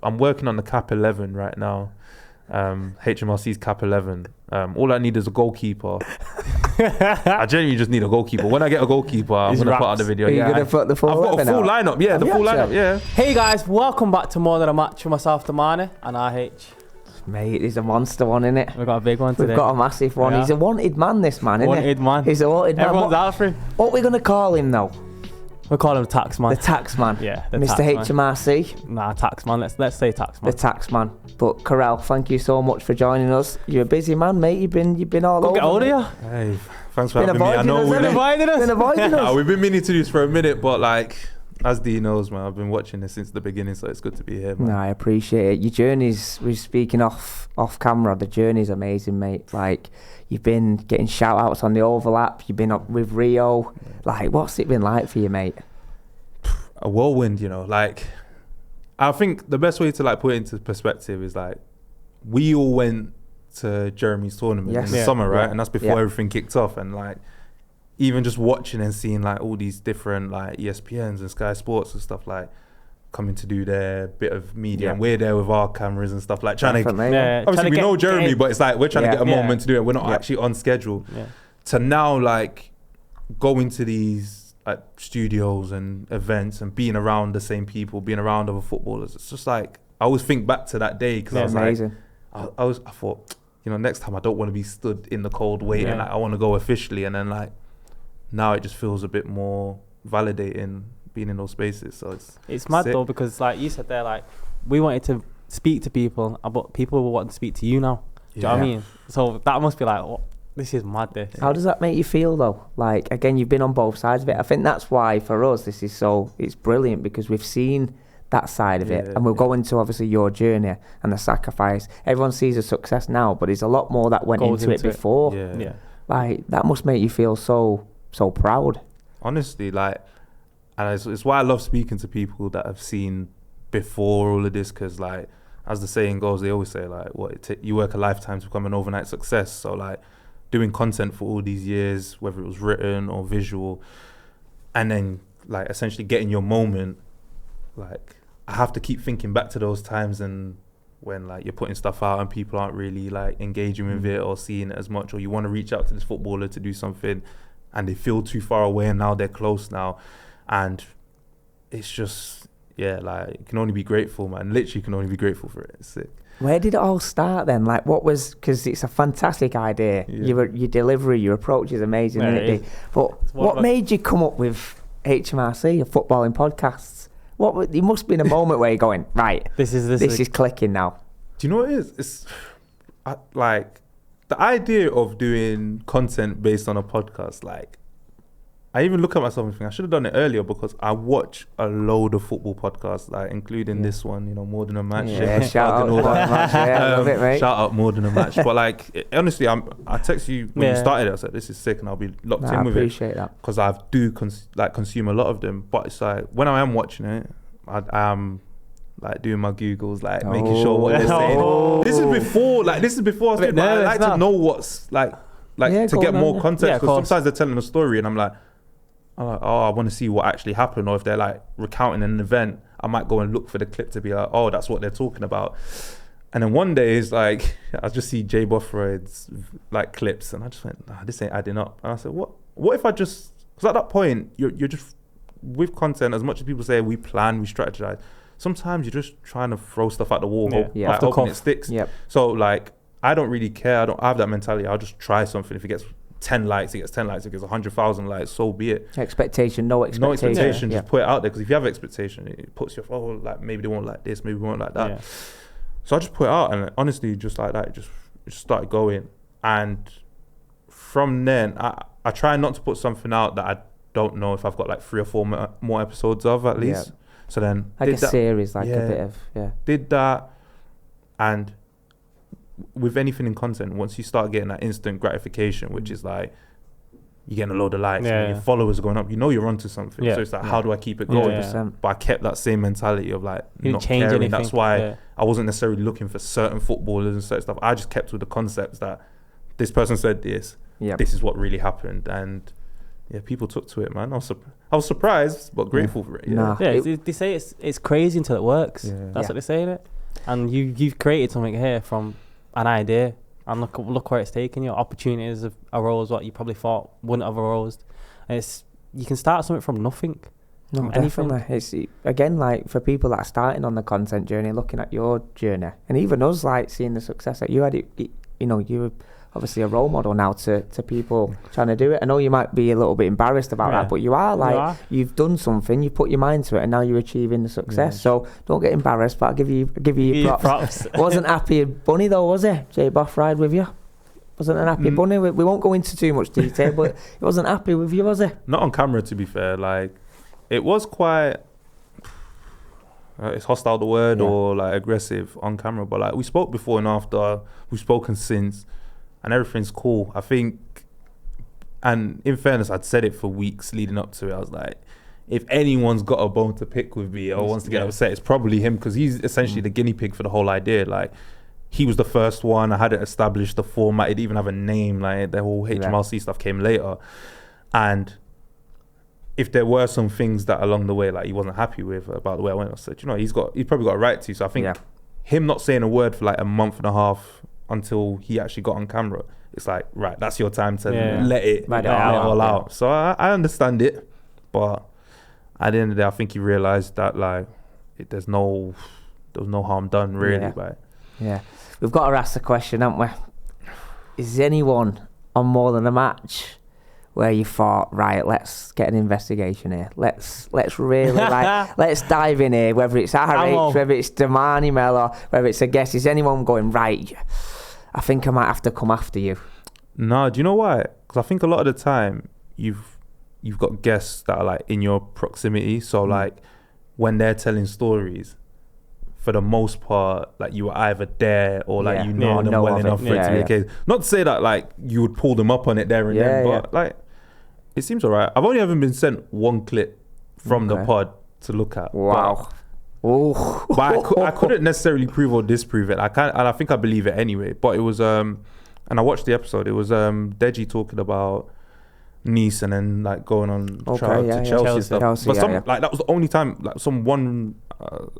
I'm working on the Cap 11 right now. HMRC's Cap 11. All I need is a goalkeeper. I genuinely just need a goalkeeper. When I get a goalkeeper, I'm going to put out the video. Are you going to put the full I've got a full lineup. Yeah, the full lineup. Yeah. Hey guys, welcome back to More Than a Match with myself, Damani, and RH. Mate, he's a monster one, innit? We've got a big one today. We've got a massive one. Yeah. He's a wanted man, this man, innit? Wanted man. He's a wanted man. Everyone's out for him. What are we going to call him, though? We'll call him Tax Man. The Tax Man. Yeah, Mr. HMRC. Nah, Tax Man. Let's say Tax Man. The Tax Man. But Karel, thank you so much for joining us. You're a busy man, mate. You've been all over. Get hold of you. Hey, thanks for having me. I know we've been avoiding us. We've been meaning to do this for a minute, but like, as D knows, man, I've been watching this since the beginning, so it's good to be here, man. No, I appreciate it. Your journey's, we're speaking off camera, the journey's amazing, mate. Like, you've been getting shout outs on the overlap, you've been up with Rio. Like, what's it been like for you, mate? A whirlwind, you know. Like, I think the best way to like put it into perspective is like, we all went to Jeremy's tournament in the summer, right? And that's before everything kicked off. And like, even just watching and seeing like all these different like ESPNs and Sky Sports and stuff like coming to do their bit of media, and we're there with our cameras and stuff like trying to. Obviously, we know Jeremy, but it's like we're trying to get a moment to do it. We're not actually on schedule. To now like going to these like studios and events and being around the same people, being around other footballers, it's just like I always think back to that day because I was amazing. Like, I thought, you know, next time I don't want to be stood in the cold waiting. Like, I want to go officially, and then like now it just feels a bit more validating being in those spaces. So it's mad though, because like you said there, like we wanted to speak to people, but people will want to speak to you now. Do you know what I mean? So that must be like, oh, this is mad. This. How does that make you feel though? Like, again, you've been on both sides of it. I think that's why for us this is it's brilliant, because we've seen that side of it, and we'll go into obviously your journey and the sacrifice. Everyone sees the success now, but there's a lot more that went into it before. Like, that must make you feel so proud. Honestly, like, and it's why I love speaking to people that have seen before all of this, because like, as the saying goes, they always say like, you work a lifetime to become an overnight success. So like, doing content for all these years, whether it was written or visual, and then like essentially getting your moment, like I have to keep thinking back to those times and when like you're putting stuff out and people aren't really like engaging with it or seeing it as much, or you want to reach out to this footballer to do something and they feel too far away and now they're close now, and it's just like you can only be grateful, man. Literally can only be grateful for it. It's sick. Where did it all start then? Like, what was, because it's a fantastic idea. Your delivery, your approach is amazing, isn't it? But what made you come up with HMRC, a footballing podcasts? There must have been a moment where you're going, right, this is clicking now. Do you know what it is? It's like the idea of doing content based on a podcast. Like, I even look at myself and think I should have done it earlier, because I watch a load of football podcasts, like including this one, you know, More Than a Match. Shout out More Than a Match. I love it, mate. Shout out More Than a Match. But like, honestly, I text you when you started it. I said, this is sick, and I'll be locked in with it. I appreciate that, because I do consume a lot of them. But it's like when I am watching it, I am like doing my Googles, like making sure what they're saying. This is before I said, I like to know what's like to get more context, because sometimes they're telling a story and I'm like, oh, I want to see what actually happened. Or if they're like recounting an event, I might go and look for the clip to be like, oh, that's what they're talking about. And then one day it's like, I just see Jay Bothroyd's like clips, and I just went, nah, this ain't adding up. And I said, what if I just, because at that point you're just with content, as much as people say we plan, we strategize, sometimes you're just trying to throw stuff at the wall, hoping it sticks. So like, I don't really care. I don't have that mentality. I'll just try something. If it gets 10 likes, it gets 10 likes. If it gets 100,000 likes, so be it. No expectation. Just put it out there, because if you have expectation, it puts you off. Oh, like maybe they won't like this, maybe they won't like that. So I just put it out, and honestly, just like that, it just started going. And from then, I try not to put something out that I don't know if I've got like 3 or 4 more episodes of at least. So then like a series, like a bit of did that. And with anything in content, once you start getting that instant gratification, which is like you're getting a load of likes and your followers are going up, you know you're onto something. So it's like, how do I keep it going? But I kept that same mentality of like not caring. Anything. That's why I wasn't necessarily looking for certain footballers and certain stuff. I just kept with the concepts that this person said this is what really happened, and yeah, people took to it, man. I was surprised, but grateful for it. Yeah, they say it's crazy until it works. Yeah. That's what they say, innit? And you've created something here from an idea, and look where it's taken you. Opportunities have arose what you probably thought wouldn't have arose. And you can start something from nothing. No, definitely. It's again, like, for people that are starting on the content journey, looking at your journey, and even us, like, seeing the success that you had. You're obviously a role model now to people trying to do it. I know you might be a little bit embarrassed about that, but you are. You've done something, you put your mind to it, and now you're achieving the success. Yeah. So don't get embarrassed, but I'll give you props. Wasn't happy Bunny though, was he? J Boff ride with you? Wasn't an happy Bunny? We won't go into too much detail, but he wasn't happy with you, was he? Not on camera, to be fair. Like, it was quite... it's hostile, the word, or like aggressive on camera. But like, we spoke before and after, we've spoken since, and everything's cool. I think, and in fairness, I'd said it for weeks leading up to it. I was like, if anyone's got a bone to pick with me or wants to get upset, it's probably him, because he's essentially the guinea pig for the whole idea. Like, he was the first one. I hadn't established the format. It didn't even have a name. Like, the whole HMRC stuff came later. And if there were some things that along the way, like, he wasn't happy with about the way I went, I said, he's probably got a right to. So I think him not saying a word for like a month and a half until he actually got on camera, it's like, right, that's your time to let it all out. So I understand it, but at the end of the day, I think he realised that, like, there was no harm done really by it. Yeah, we've got to ask the question, haven't we? Is anyone on More Than a Match where you thought, right, let's get an investigation here. Let's really let's dive in here, whether it's RH, whether it's Damani Mel, or whether it's a guest. Is anyone going, right, I think I might have to come after you? No, do you know why? Because I think a lot of the time you've got guests that are like in your proximity. So like when they're telling stories, for the most part, like, you were either there or like them well enough for it to be the case. Not to say that like you would pull them up on it there and then, but like, it seems alright. I've only ever been sent one clip from the pod to look at. Wow. But I couldn't necessarily prove or disprove it. And I think I believe it anyway. But it was and I watched the episode. It was Deji talking about Nice and then like going on to Chelsea stuff. But like, that was the only time, like, someone,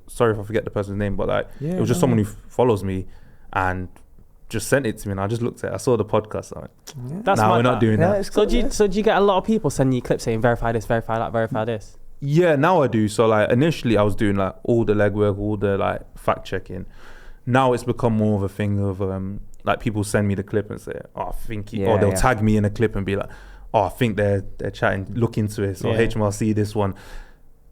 sorry if I forget the person's name, but like, it was just someone who follows me and just sent it to me, and I just looked at it. I saw the podcast. I'm like, that's we're not doing that. So do you get a lot of people sending you clips saying verify this, verify that, verify this? Yeah, now I do. So like, initially I was doing like all the legwork, all the like fact checking. Now it's become more of a thing of like, people send me the clip and say, oh, I think or they'll tag me in a clip and be like, oh, I think they're chatting, look into it. So HMRC, this one.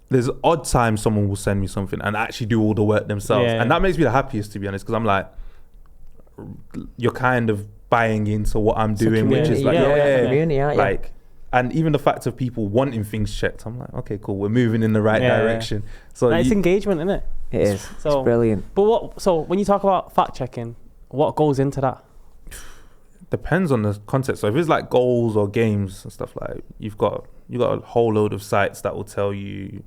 There's odd times someone will send me something and actually do all the work themselves. And that makes me the happiest, to be honest, because I'm like, you're kind of buying into what I'm doing, which is like, community, like, and even the fact of people wanting things checked, I'm like, okay, cool, we're moving in the right direction. So it's engagement, isn't it? It is. So, it's brilliant. But so when you talk about fact checking, what goes into that? Depends on the context. So if it's like goals or games and stuff, like, you've got a whole load of sites that will tell you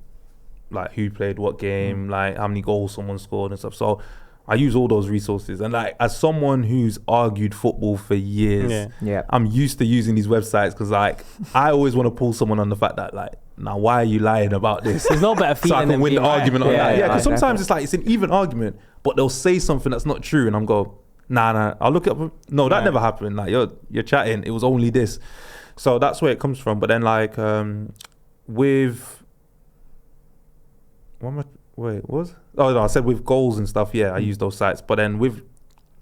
like who played what game, like how many goals someone scored and stuff. So I use all those resources, and like, as someone who's argued football for years, I'm used to using these websites, because like, I always want to pull someone on the fact that, like, now why are you lying about this? There's no better feeling so I can win the argument on that. Yeah, because sometimes definitely. it's like, it's an even argument, but they'll say something that's not true, and I'm go, nah, I'll look up. No, that never happened. Like, you're chatting. It was only this. So that's where it comes from. But then like, with I said with goals and stuff. Yeah, I use those sites. But then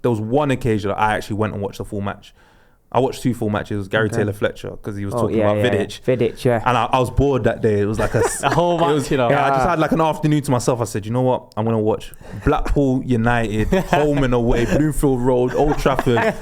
there was one occasion that I actually went and watched the full match. I watched 2 full matches. Gary Taylor Fletcher, because he was talking about Vidic. Vidic, yeah. And I was bored that day. It was like a whole match, I just had like an afternoon to myself. I said, you know what? I'm gonna watch Blackpool United, home and away, Bloomfield Road, Old Trafford.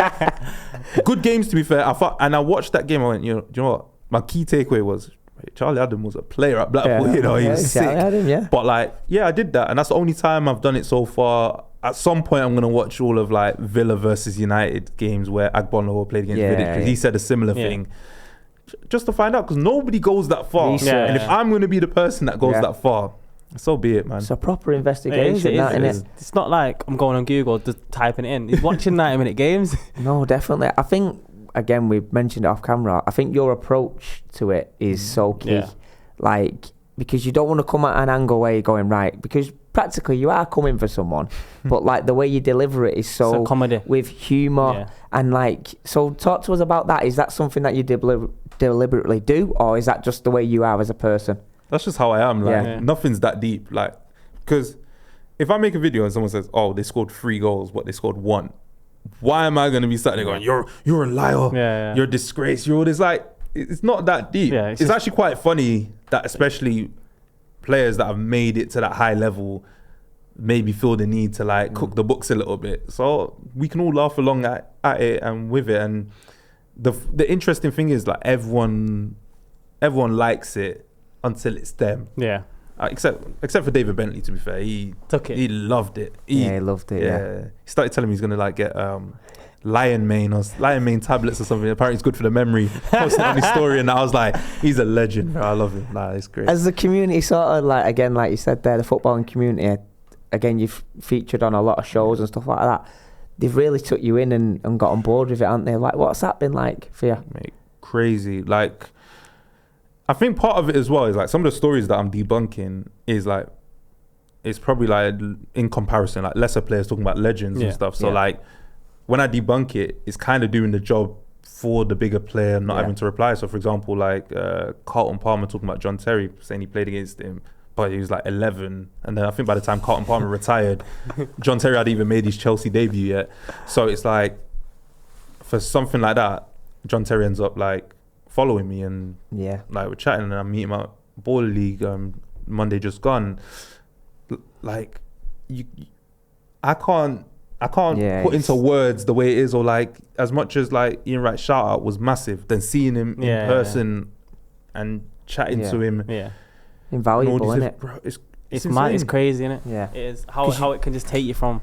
Good games, to be fair. I watched that game. I went, do you know what? My key takeaway was, Charlie Adam was a player at Blackpool. He was sick. Adam, But like, I did that, and that's the only time I've done it so far. At some point, I'm going to watch all of like Villa versus United games where Agbonlahor played against Vidic, because he said a similar thing, just to find out, because nobody goes that far. And if I'm going to be the person that goes that far, so be it, man. It's a proper investigation, isn't it? It's not like I'm going on Google just typing it in. He's watching 90-minute games. No, definitely. I think again, we mentioned it off camera. I think your approach to it is so key. Like, because you don't want to come at an angle where you're going, right, because practically you are coming for someone, but like the way you deliver it is so comedy with humour and like, so talk to us about that. Is that something that you deliberately do, or is that just the way you are as a person? That's just how I am. Like nothing's that deep. Like, because if I make a video and someone says, "Oh, they scored 3 goals, but they scored 1," why am I going to be sitting there going, "You're a liar, you're a disgrace, you're all this"? Like, it's not that deep. It's actually quite funny that especially players that have made it to that high level maybe feel the need to like cook the books a little bit, so we can all laugh along at it and with it. And the interesting thing is like everyone likes it until it's them. Except for David Bentley, to be fair, he loved it. He loved it. He started telling me he's gonna like get lion mane tablets or something. Apparently it's good for the memory. Posted on his story, and I was like, he's a legend, bro. I love him. Nah, it's great. As the community sort of like, again, like you said there, the footballing community, again, you've featured on a lot of shows and stuff like that. They've really took you in and got on board with it, haven't they? Like, what's that been like for you? Mate, crazy. Like, I think part of it as well is like some of the stories that I'm debunking is like, it's probably like in comparison, like lesser players talking about legends and stuff. So like, when I debunk it, it's kind of doing the job for the bigger player, not having to reply. So for example, like Carlton Palmer talking about John Terry, saying he played against him, but he was like 11. And then I think by the time Carlton Palmer retired, John Terry hadn't even made his Chelsea debut yet. So it's like, for something like that, John Terry ends up like following me and like we're chatting, and I meet him at Baller League Monday just gone. Like, I can't put into words the way it is, or like, as much as like Ian Wright shout out was massive, then seeing him in person and chatting to him, invaluable, isn't it? Bro, it's mad, it's crazy, isn't it? It is how it can just take you from,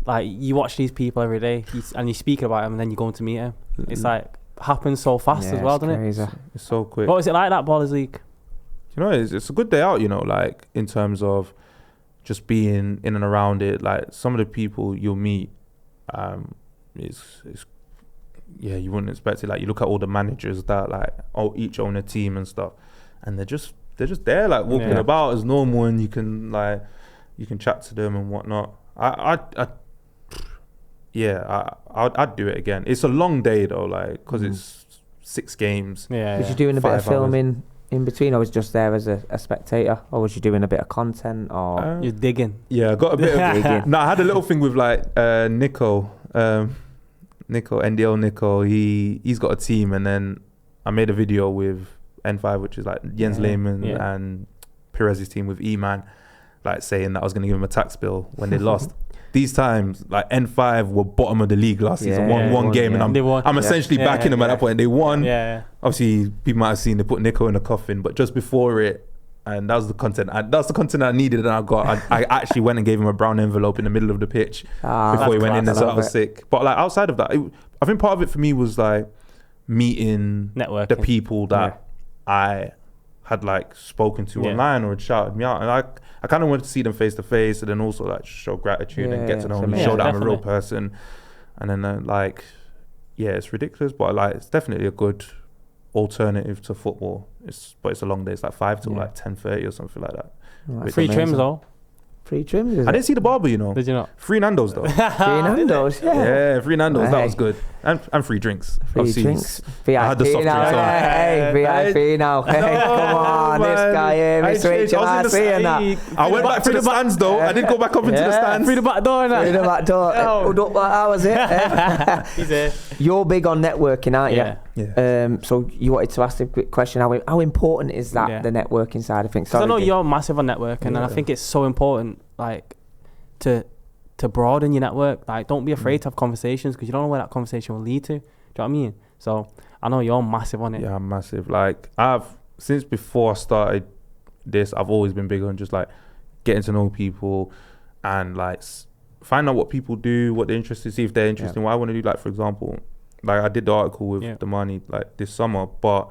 like, you watch these people every day and you're speaking about them, and then you're going to meet them. It's like happens so fast as well, doesn't crazy. It's so quick. What was it like, that Ballers League? You know, it's a good day out, you know, like in terms of just being in and around it. Like, some of the people you'll meet, it's you wouldn't expect it. Like, you look at all the managers that like each own a team and stuff, and they're just there, like walking about as normal, and you can chat to them and whatnot. I'd do it again. It's a long day though, like, because it's 6 games. Was you doing a bit of filming in between, or was you just there as a spectator, or was you doing a bit of content, or you're digging? Yeah, I got a bit of digging. No, I had a little thing with like Nico, NDL Nico. He's got a team, and then I made a video with N5, which is like Jens Lehmann and Perez's team with E-Man, like saying that I was going to give him a tax bill when they lost. These times, like N5 were bottom of the league last season, won one game, and I'm essentially backing them at that point. And they won. Obviously, people might have seen they put Nico in a coffin, but just before it, and that was the content. That's the content I needed, and I got. I actually went and gave him a brown envelope in the middle of the pitch before he went in, and so I was sick. But like, outside of that, I think part of it for me was like meeting the people that I had like spoken to online or had shouted me out, and I kind of wanted to see them face to face, and then also like show gratitude and get to know me, show that I'm a real person. And then like, it's ridiculous, but like, it's definitely a good alternative to football. But it's a long day. It's like 5 till like 10:30 or something like that. Free trims though. Free trims. I didn't see the barber, you know. Did you not? Free Nando's though. Free Nando's, yeah, free Nando's. That was good, and free drinks. Free drinks. VIP I had the soft now. drinks VIP now. Hey, come on, this guy here, Mr. HMRC and that. I went back to the stands though. I did go back up into the stands. Through the back door and that. Through the back door. That was it. He's here. You're big on networking, aren't you? Yeah. So you wanted to ask the quick question: how important is that, the networking side of things? Because I know you're massive on networking, and I think it's so important, like, to broaden your network. Like, don't be afraid to have conversations, because you don't know where that conversation will lead to. Do you know what I mean? So I know you're massive on it. Yeah, I'm massive. Like, since before I started this, I've always been big on just like getting to know people and like find out what people do, what they're interested, see if they're interested in what I want to do. Like, for example, like I did the article with Damani like this summer, but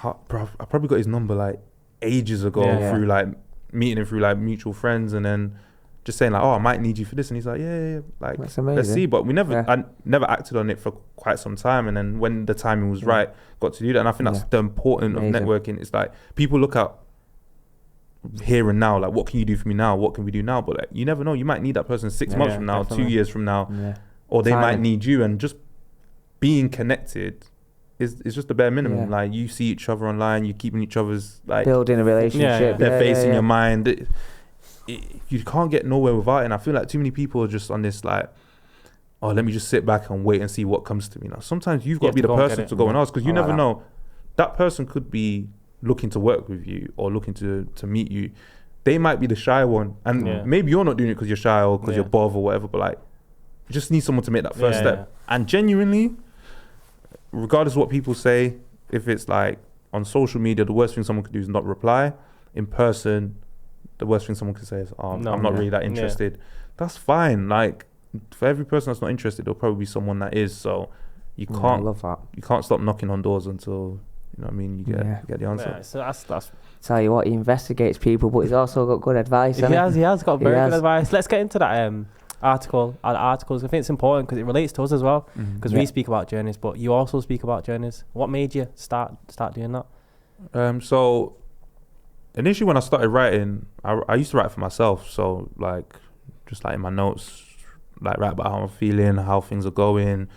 I probably got his number like ages ago through like meeting him through like mutual friends, and then just saying like, oh, I might need you for this, and he's like, yeah, like That's amazing. let's see. But I never acted on it for quite some time, and then when the timing was right, got to do that. And I think that's the important of networking. It's like people look at here and now, like, what can you do for me now? What can we do now? But like, you never know. You might need that person 6 months from now, definitely. 2 years from now, or they might need you. And just being connected is just the bare minimum. Like, you see each other online, you're keeping each other's like building a relationship. Their face in your mind. You can't get nowhere without it. And I feel like too many people are just on this like, oh, let me just sit back and wait and see what comes to me. Now, sometimes you've got to be the person to go and ask, because you never know. That person could be looking to work with you or looking to meet you. They might be the shy one, and maybe you're not doing it because you're shy or because you're bothered or whatever. But like, you just need someone to make that first step. And genuinely, regardless of what people say, if it's like on social media, the worst thing someone could do is not reply. In person, the worst thing someone could say is, oh, I'm not really that interested. That's fine. Like, for every person that's not interested, there'll probably be someone that is. So you can't I love that. You can't stop knocking on doors until, you know what I mean, you get the answer. So that's tell you what, he investigates people, but he's also got good advice. He has got very good advice. Let's get into that articles. I think it's important because it relates to us as well, because we speak about journeys, but you also speak about journeys. What made you start doing that? So initially when I started writing, I used to write for myself. So like, just like in my notes, like write about how I'm feeling, how things are going,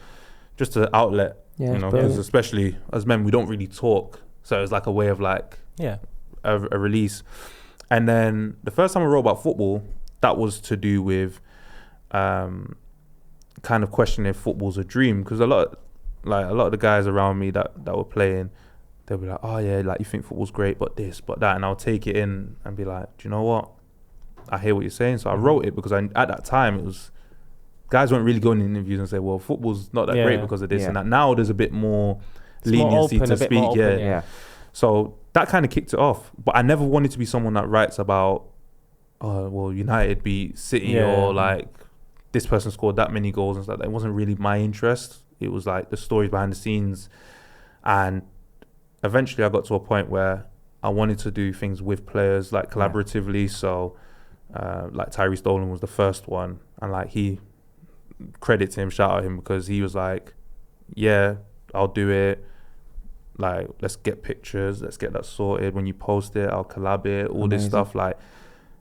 just an outlet. You know, because especially as men, we don't really talk. So it's like a way of like a release. And then the first time I wrote about football, that was to do with kind of questioning if football's a dream. Because a lot of the guys around me that were playing, they'll be like, oh yeah, like you think football's great, but this, but that. And I'll take it in and be like, do you know what? I hear what you're saying. So I wrote it because at that time it was, guys weren't really going in interviews and say, well, football's not that great because of this and that. Now there's a bit more leniency to speak. So that kind of kicked it off. But I never wanted to be someone that writes about, oh, well, United beat City or like this person scored that many goals and stuff. That wasn't really my interest. It was like the stories behind the scenes. And eventually I got to a point where I wanted to do things with players, like collaboratively. So like Tyrese Dolan was the first one. And like credit to him, shout out him, because he was like, yeah, I'll do it. Like, let's get pictures, let's get that sorted. When you post it, I'll collab it, all this stuff, like,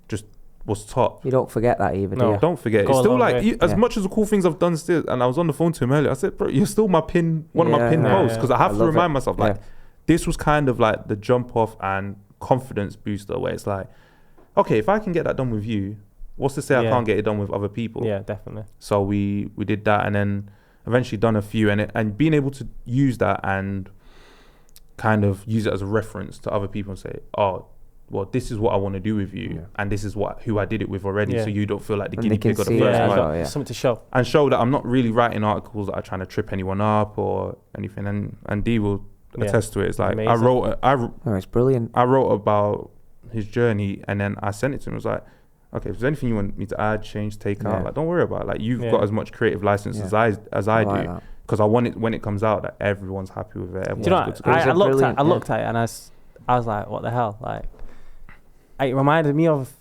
just was top. You don't forget that either, do you? Don't forget. It's still like, as much as the cool things I've done still, and I was on the phone to him earlier, I said, bro, you're still one of my pin posts, because I have to remind myself, like, this was kind of like the jump off and confidence booster, where it's like, okay, if I can get that done with you, what's to say I can't get it done with other people? Yeah, definitely. So we did that, and then eventually done a few, and being able to use that and kind of use it as a reference to other people and say, oh, well, this is what I want to do with you, and this is who I did it with already, so you don't feel like the guinea pig or the first one. Something to show. And show that I'm not really writing articles that are trying to trip anyone up or anything. And Dee will attest to it. It's like, amazing. It's brilliant. I wrote about his journey, and then I sent it to him. It was like, okay, if there's anything you want me to add, change, take out, like, don't worry about it. Like, you've got as much creative license as I do. Because I want it, when it comes out, that everyone's happy with it. Everyone's good to go. I looked at it and I was like, what the hell? Like, it reminded me of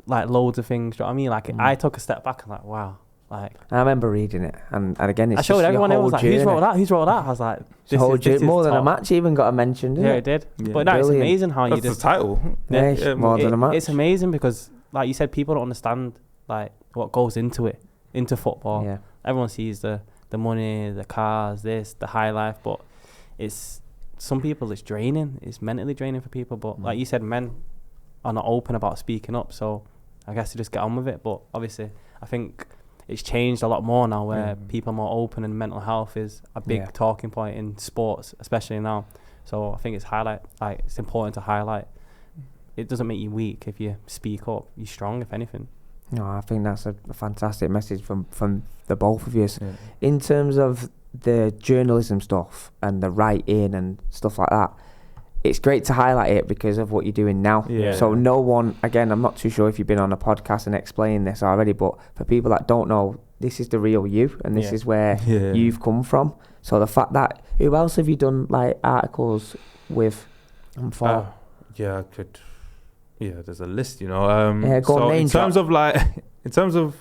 like loads of things. Do you know what I mean? Like, I took a step back and like, wow. Like, I remember reading it, and again, it's I showed everyone else, like, who's wrote that? Who's wrote that? I was like, this more than a match even got mentioned, didn't it? Yeah, it did. Yeah. But no, it's amazing how that's you just... the title. More than a match. It's amazing because, like you said, people don't understand like what goes into football. Yeah. Everyone sees the money, the cars, the high life, but some people it's draining. It's mentally draining for people. But like you said, men are not open about speaking up, so I guess you just get on with it. But obviously, I think it's changed a lot more now, where people are more open, and mental health is a big talking point in sports, especially now. So I think it's important to highlight. It doesn't make you weak if you speak up. You're strong, if anything. No, I think that's a fantastic message from the both of you. Yeah. In terms of the journalism stuff and the writing and stuff like that, it's great to highlight it because of what you're doing now. Yeah. So no one, again, I'm not too sure if you've been on a podcast and explained this already, but for people that don't know, this is the real you, and this is where you've come from. So the fact that, who else have you done like articles with and for? I could Yeah, there's a list, you know. Go so on, in terms of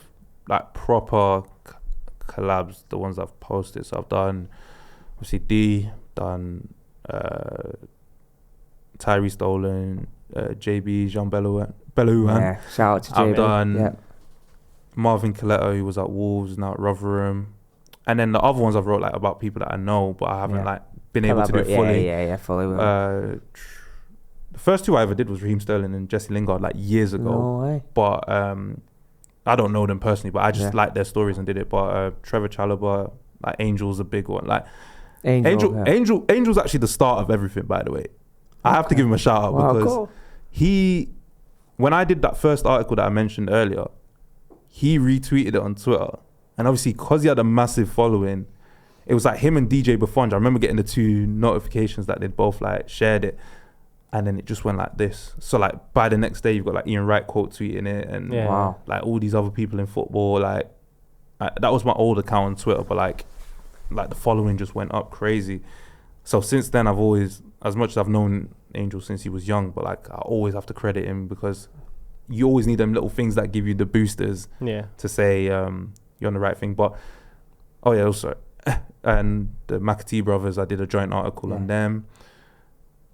proper collabs, the ones I've posted, so I've done obviously done Tyree Stolen, JB, Jean Bellouin. Yeah, shout out to JB. I've done Marvin Coletta, who was at Wolves, now at Rotherham. And then the other ones I've wrote like about people that I know, but I haven't like been able to do it fully. Yeah, fully. The first two I ever did was Raheem Sterling and Jesse Lingard like years ago. No way. But I don't know them personally, but I just liked their stories and did it. But Trevor Chalobah, like Angel's a big one. Like Angel's actually the start of everything, by the way. I have to give him a shout out because when I did that first article that I mentioned earlier, he retweeted it on Twitter. And obviously, because he had a massive following, it was like him and DJ Buffon. I remember getting the 2 notifications that they'd both like shared it. And then it just went like this. So like by the next day, you've got like Ian Wright quote tweeting it and like all these other people in football. Like that was my old account on Twitter, but like the following just went up crazy. So since then, I've always, as much as I've known Angel since he was young, but like I always have to credit him because you always need them little things that give you the boosters to say you're on the right thing. But also, and the McAtee brothers, I did a joint article on them.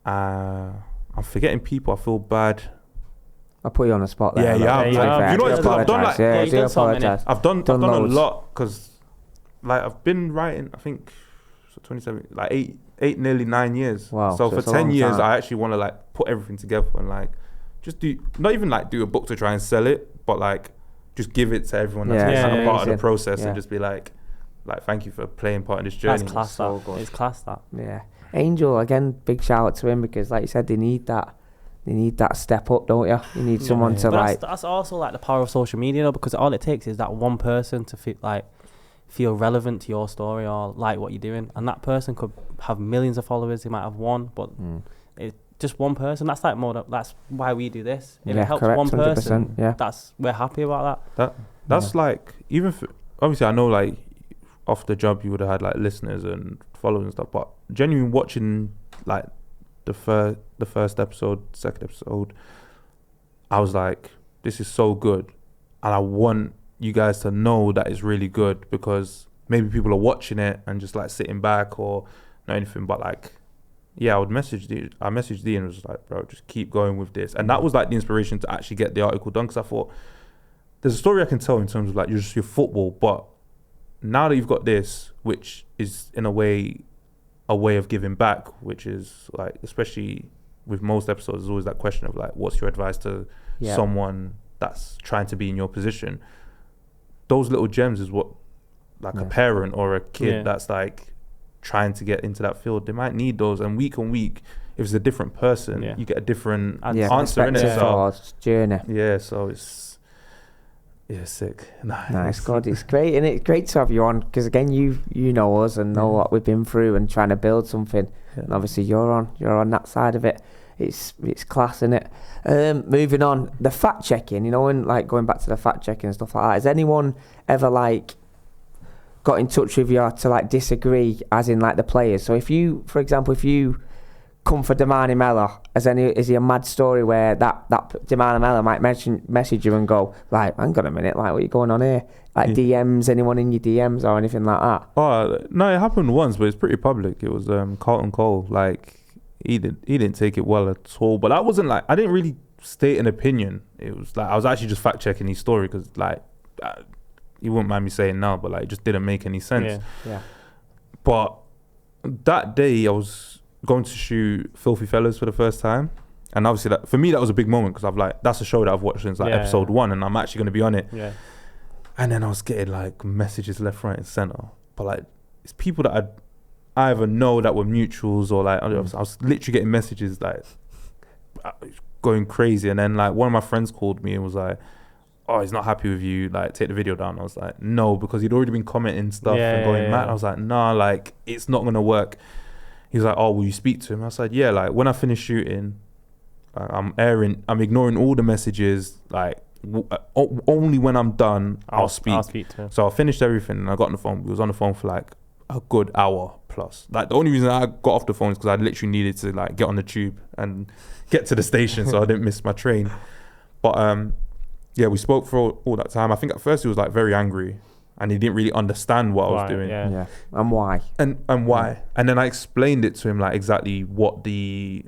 I'm forgetting people. I feel bad. I'll put you on the spot there. You know what? I've done like I've done a lot because like I've been writing. I think 27, like eight, nearly 9 years. Wow. So for 10 years, I actually want to like put everything together and like just not even like do a book to try and sell it, but like just give it to everyone that's kind of part of the process and just be like thank you for playing part in this journey. That's class. So good. It's class that. Yeah. Angel, again, big shout out to him because like you said, they need that step up, don't you? You need someone to but that's also like the power of social media though, because all it takes is that one person to feel relevant to your story or like what you're doing, and that person could have millions of followers. They might have one, but it's just one person. That's like that's why we do this. If it helps one person, we're happy about that. That's like, even for, obviously I know like off the job you would have had like listeners and followers and stuff, but genuinely watching like the first episode, second episode, I was like, this is so good, and I want you guys to know that it's really good, because maybe people are watching it and just like sitting back or not anything, but like I messaged Ian and was like, bro, just keep going with this. And that was like the inspiration to actually get the article done, because I thought there's a story I can tell in terms of like your football, but now that you've got this, which is in a way of giving back, which is like, especially with most episodes, there's always that question of like, what's your advice to someone that's trying to be in your position? Those little gems is what like a parent or a kid that's like trying to get into that field, they might need those. And week on week, if it's a different person, you get a different answer in it. So journey. Yeah, so it's sick. Nice, God, it's great, and it's great to have you on, because again, you know us and know what we've been through and trying to build something. And obviously, you're on that side of it. It's class, innit? Moving on, the fact checking, and like going back to the fact checking and stuff like that. Has anyone ever like got in touch with you to like disagree, as in like the players? So if you, for example, come for Damani Mellor, is he a mad story where that Damani Mellor might message you and go like, hang on a minute, like what are you going on here? Like DMs, anyone in your DMs or anything like that? Oh no, it happened once, but it's pretty public. It was Carlton Cole. Like he didn't take it well at all. But that wasn't like, I didn't really state an opinion. It was like I was actually just fact checking his story, because like you wouldn't mind me saying now, but like it just didn't make any sense. Yeah. But that day I was going to shoot Filthy Fellas for the first time, and obviously that, for me, that was a big moment, because I've like, that's a show that I've watched since like episode 1, and I'm actually going to be on it. And then I was getting like messages left, right and center, but like it's people that I either know that were mutuals, or like I was literally getting messages like going crazy. And then like one of my friends called me and was like, oh, he's not happy with you, like take the video down. I was like, no, because he'd already been commenting stuff and going mad. I was like, nah, like it's not gonna work. He was like, oh, will you speak to him? I said, yeah, like when I finish shooting, I'm ignoring all the messages, like only when I'm done, I'll speak to him. So I finished everything and I got on the phone. We was on the phone for like a good hour plus. Like the only reason I got off the phone is because I literally needed to like get on the tube and get to the station so I didn't miss my train. But yeah, we spoke for all that time. I think at first he was like very angry and he didn't really understand what I was doing. Yeah. And why? And why. And then I explained it to him like exactly what the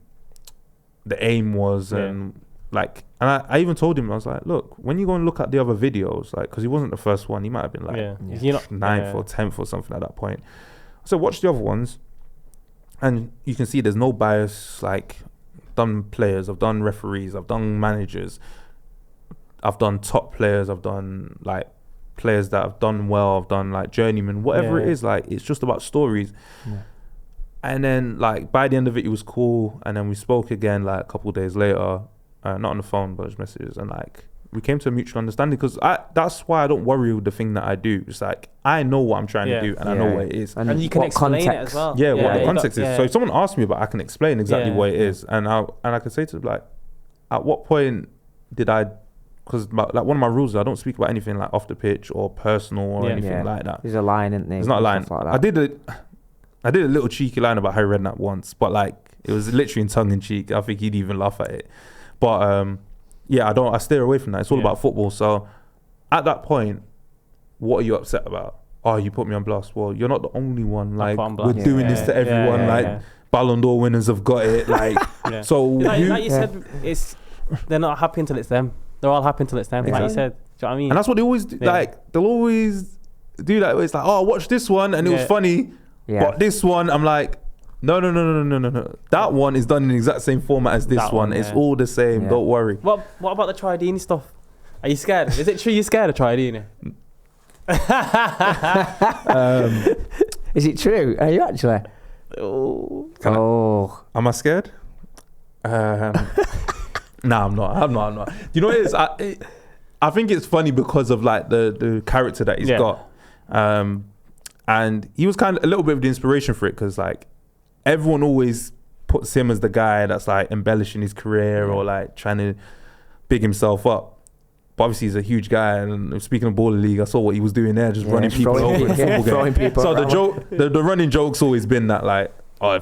aim was and like, and I even told him, I was like, look, when you go and look at the other videos, like, because he wasn't the first one, he might have been like 9th or 10th or something at that point. So watch the other ones and you can see there's no bias. Like, I've done players, I've done referees, I've done managers, I've done top players, I've done like players that have done well, I've done like journeyman, whatever it is, like it's just about stories. And then like by the end of it was cool, and then we spoke again like a couple of days later, not on the phone but just messages, and like we came to a mutual understanding, because that's why I don't worry with the thing that I do. It's like I know what I'm trying to do and I know what it is, and you can explain it as well. What the context is. So if someone asks me about it, I can explain exactly what it is, and I can say to them like, at what point did I, because like one of my rules is I don't speak about anything like off the pitch or personal or anything like that. There's a line, isn't there? There's not a line. Like I did a little cheeky line about Harry Redknapp once, but like it was literally in tongue in cheek. I think he'd even laugh at it. But yeah, I steer away from that. It's all about football. So at that point, what are you upset about? Oh, you put me on blast. Well, you're not the only one. Like we're doing this to everyone. Like Ballon d'Or winners have got it. Like so. Like you said, they're not happy until it's them. They're all happy until it's them. Like you said. Do you know what I mean? And that's what they always do. Like they'll always do that. It's like, oh, watch this one, and it was funny. But this one, I'm like, no. That one is done in the exact same format as this one. It's all the same. Don't worry. What about the Tridini stuff? Are you scared? Is it true you're scared of Tridini? Is it true? Are you actually? Am I scared? Nah, I'm not. You know what it is? I think it's funny because of like the character that he's got. And he was kind of a little bit of the inspiration for it, because like everyone always puts him as the guy that's like embellishing his career or like trying to big himself up. But obviously he's a huge guy, and speaking of Baller League, I saw what he was doing there, just running people over in a football game. So the running joke's always been that like, oh,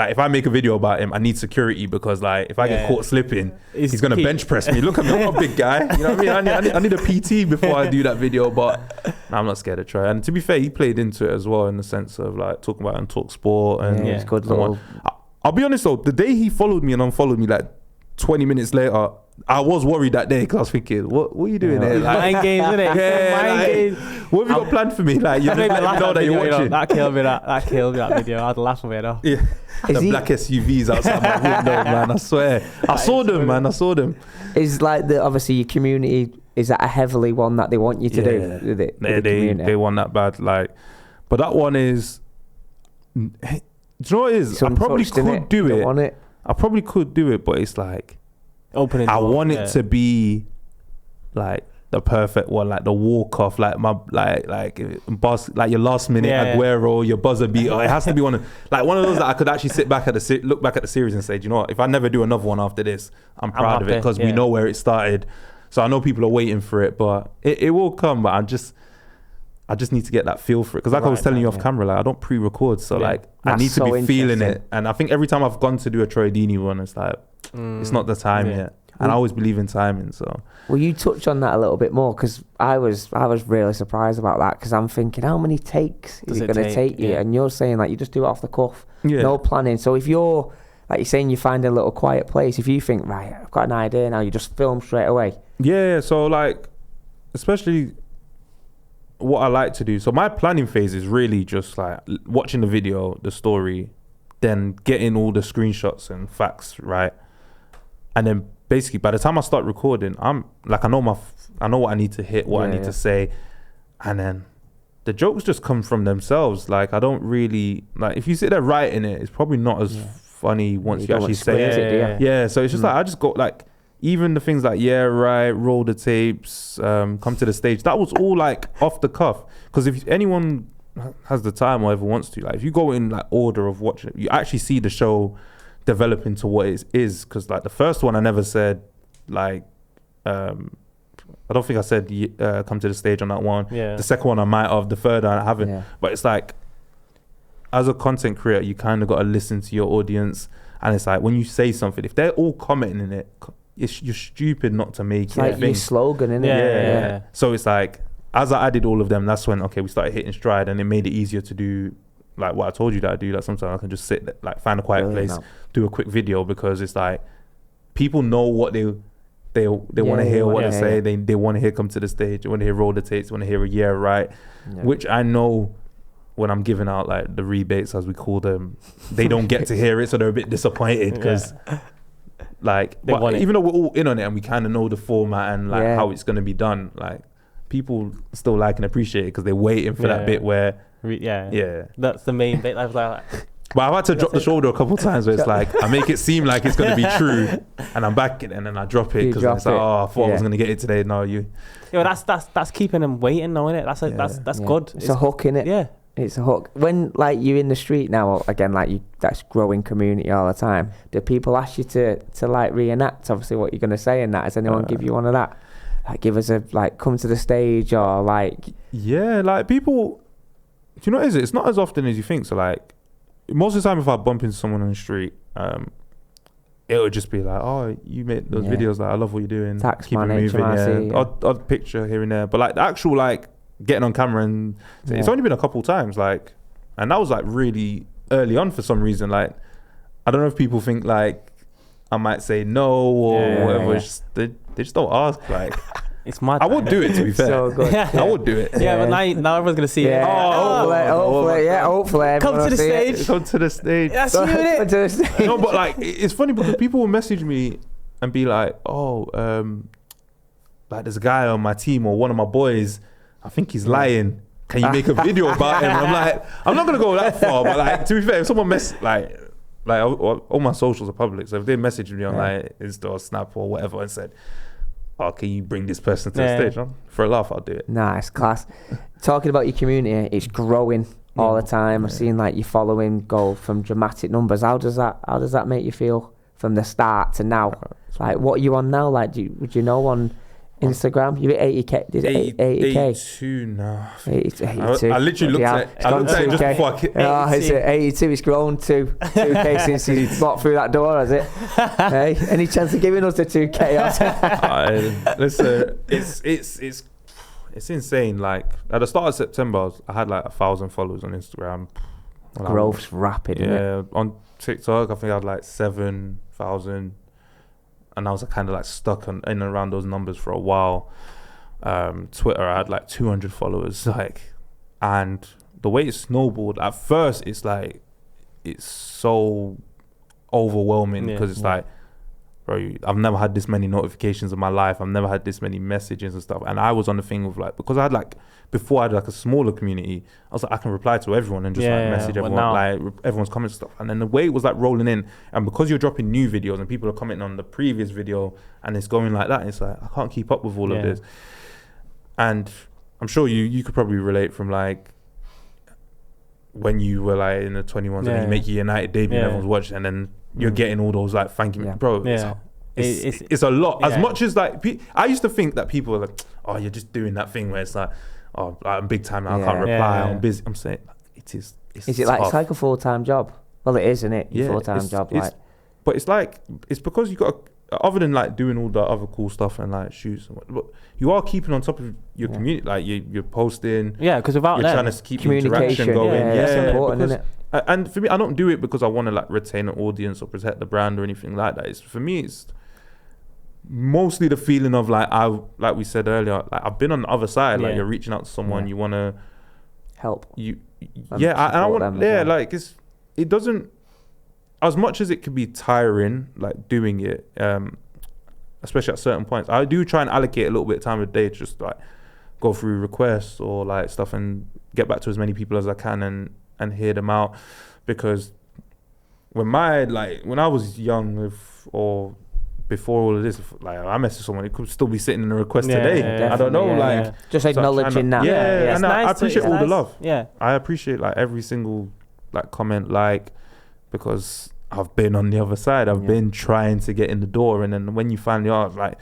if I make a video about him, I need security, because like if I get caught slipping, he's gonna bench press me. Look at me, I'm a big guy. You know what I mean? I need a PT before I do that video. But I'm not scared to try. And to be fair, he played into it as well, in the sense of like talking about it on Talk Sport and it's good. I'll be honest though, the day he followed me and unfollowed me, like 20 minutes later, I was worried that day, because I was thinking, what are you doing there? Like, mind games, isn't it? Mind games. What have you got planned for me? Like, you know that you're watching. That killed me, that video. I'd laugh with it though. Yeah. The black SUVs outside my window, man. I swear. I saw them. Is like obviously your community, is that a heavily one that they want you to do with it? They want that bad. Like, but that one is, do you know what it is? I probably could do it. I probably could do it, but it's like, opening. I want it to be like the perfect one, like the walk off, like my like your last minute Aguero, your buzzer beater. It has to be one of those that I could actually sit back look back at the series and say, do you know what? If I never do another one after this, I'm proud of it, because we know where it started. So I know people are waiting for it, but it will come. But I just need to get that feel for it, because like I was telling you off camera, like I don't pre-record, so like I need to be feeling it. And I think every time I've gone to do a Troy Deeney one, it's like it's not the time yet. And I always believe in timing. So will you touch on that a little bit more? Because I was really surprised about that, because I'm thinking, how many takes is it going to take you? And you're saying like you just do it off the cuff, no planning. So if you're like you're saying, you find a little quiet place, if you think, right, I've got an idea now, you just film straight away. Yeah. So like, especially what I like to do. So my planning phase is really just like watching the video, the story, then getting all the screenshots and facts, right? And then basically by the time I start recording, I'm like, I know what I need to hit, what I need to say. And then the jokes just come from themselves. Like I don't really, like if you sit there writing it, it's probably not as funny once you actually say it. Yeah. So it's just like, I just got like, even the things like right, roll the tapes, come to the stage, that was all like off the cuff. Because if anyone has the time or ever wants to, like if you go in like order of watching it, you actually see the show develop into what it is. Because like the first one I never said like I don't think I said come to the stage on that one. The second one I might have, the third one I haven't. But it's like as a content creator, you kind of got to listen to your audience. And it's like, when you say something, if they're all commenting in it, you're stupid not to make it's it. like your slogan, isn't it? Yeah. So it's like, as I added all of them, that's when, okay, we started hitting stride, and it made it easier to do like what I told you that I do. Like sometimes I can just sit, like find a quiet place, do a quick video, because it's like, people know what they want to hear, what they say. They want to hear come to the stage, they want to hear roll the tapes, they want to hear a year right, which I know when I'm giving out like the rebates, as we call them, they don't get to hear it, so they're a bit disappointed, because like, but even though we're all in on it and we kind of know the format and like how it's going to be done, like people still like and appreciate it because they're waiting for that bit where that's the main bit. I was like, but I've had to drop the shoulder a couple of times where it's like, I make it seem like it's going to be true, and I'm back and then I drop it because it's like, oh, I thought I was going to get it today. No, you. Yeah, that's keeping them waiting, though, innit? That's good. It's a hook, innit? Yeah, it's a hook. When like you're in the street now, again, like that's growing community all the time. Do people ask you to like reenact obviously what you're going to say in that? Has anyone give you one of that? Like give us a like come to the stage or like. Yeah, like people. Do you know what it is? It's not as often as you think. So like. Most of the time, if I bump into someone on the street, it would just be like, "Oh, you made those videos. Like, I love what you're doing. Keep it moving." HMRC, odd picture here and there, but like the actual like getting on camera, and it's only been a couple times. Like, and that was like really early on for some reason. Like, I don't know if people think like I might say no or whatever. It's just, they just don't ask. Like. It's mad. I would do it, to be fair. So good. I would do it. Yeah, but now everyone's gonna see it. Hopefully. Come to the stage. Come to the stage. That's you, innit? No, but like it's funny because people will message me and be like, like there's a guy on my team or one of my boys, I think he's lying. Can you make a video about him? I'm like, I'm not gonna go that far, but like to be fair, if someone like all my socials are public, so if they message me on like Insta or Snap or whatever and said, "Oh, can you bring this person to the stage?" Huh? For a laugh, I'll do it. Nice, class. Talking about your community, it's growing all the time. I've seen like your following go from dramatic numbers. How does that make you feel from the start to now? Like, what are you on now? Like, would you know on Instagram? You're at 80k. Did 80k? 82 now. 82. I literally looked at it just before I Oh, it's at 82. It's grown to 2k since he's walked through that door, has it? Hey, any chance of giving us the 2k? Listen, it's insane. Like at the start of September, I had like 1,000 followers on Instagram. Growth's rapid, isn't it? On TikTok, I think I had like 7,000. And I was kind of like stuck in and around those numbers for a while. Twitter, I had like 200 followers, and the way it snowballed. At first, it's like it's so overwhelming because it's like, bro, I've never had this many notifications in my life. I've never had this many messages and stuff. And I was on the thing of like, because I had like before I had like a smaller community, I was like, I can reply to everyone and just message everyone, like everyone's comments and stuff. And then the way it was like rolling in, and because you're dropping new videos and people are commenting on the previous video and it's going like that, it's like, I can't keep up with all of this. And I'm sure you could probably relate from like when you were like in the 21s and then you make your United debut and everyone's watching, and then you're getting all those like thank you, bro. It's a lot. As much as like I used to think that people were like, oh, you're just doing that thing where it's like, oh, I'm big time now, I can't reply, I'm busy. I'm saying it is. Is it like it's like a full-time job? Well, it is, isn't it? Your full-time job, like. But it's like it's because you got other than like doing all the other cool stuff and like shoots, but you are keeping on top of your community. Like you're posting. Yeah, because without you're trying to keep the interaction going. That's important, isn't it? And for me, I don't do it because I want to like retain an audience or protect the brand or anything like that. For me, it's mostly the feeling of like like we said earlier, like I've been on the other side. Like you're reaching out to someone, you want to help. I want like it doesn't, as much as it could be tiring, like doing it, especially at certain points. I do try and allocate a little bit of time a day to just like go through requests or like stuff and get back to as many people as I can and hear them out, because when I was young or before all of this, like I messaged someone, it could still be sitting in a request today. I don't know, just acknowledging that. And I appreciate all the love. Yeah, I appreciate like every single like comment, like, because I've been on the other side. I've been trying to get in the door, and then when you finally are, like,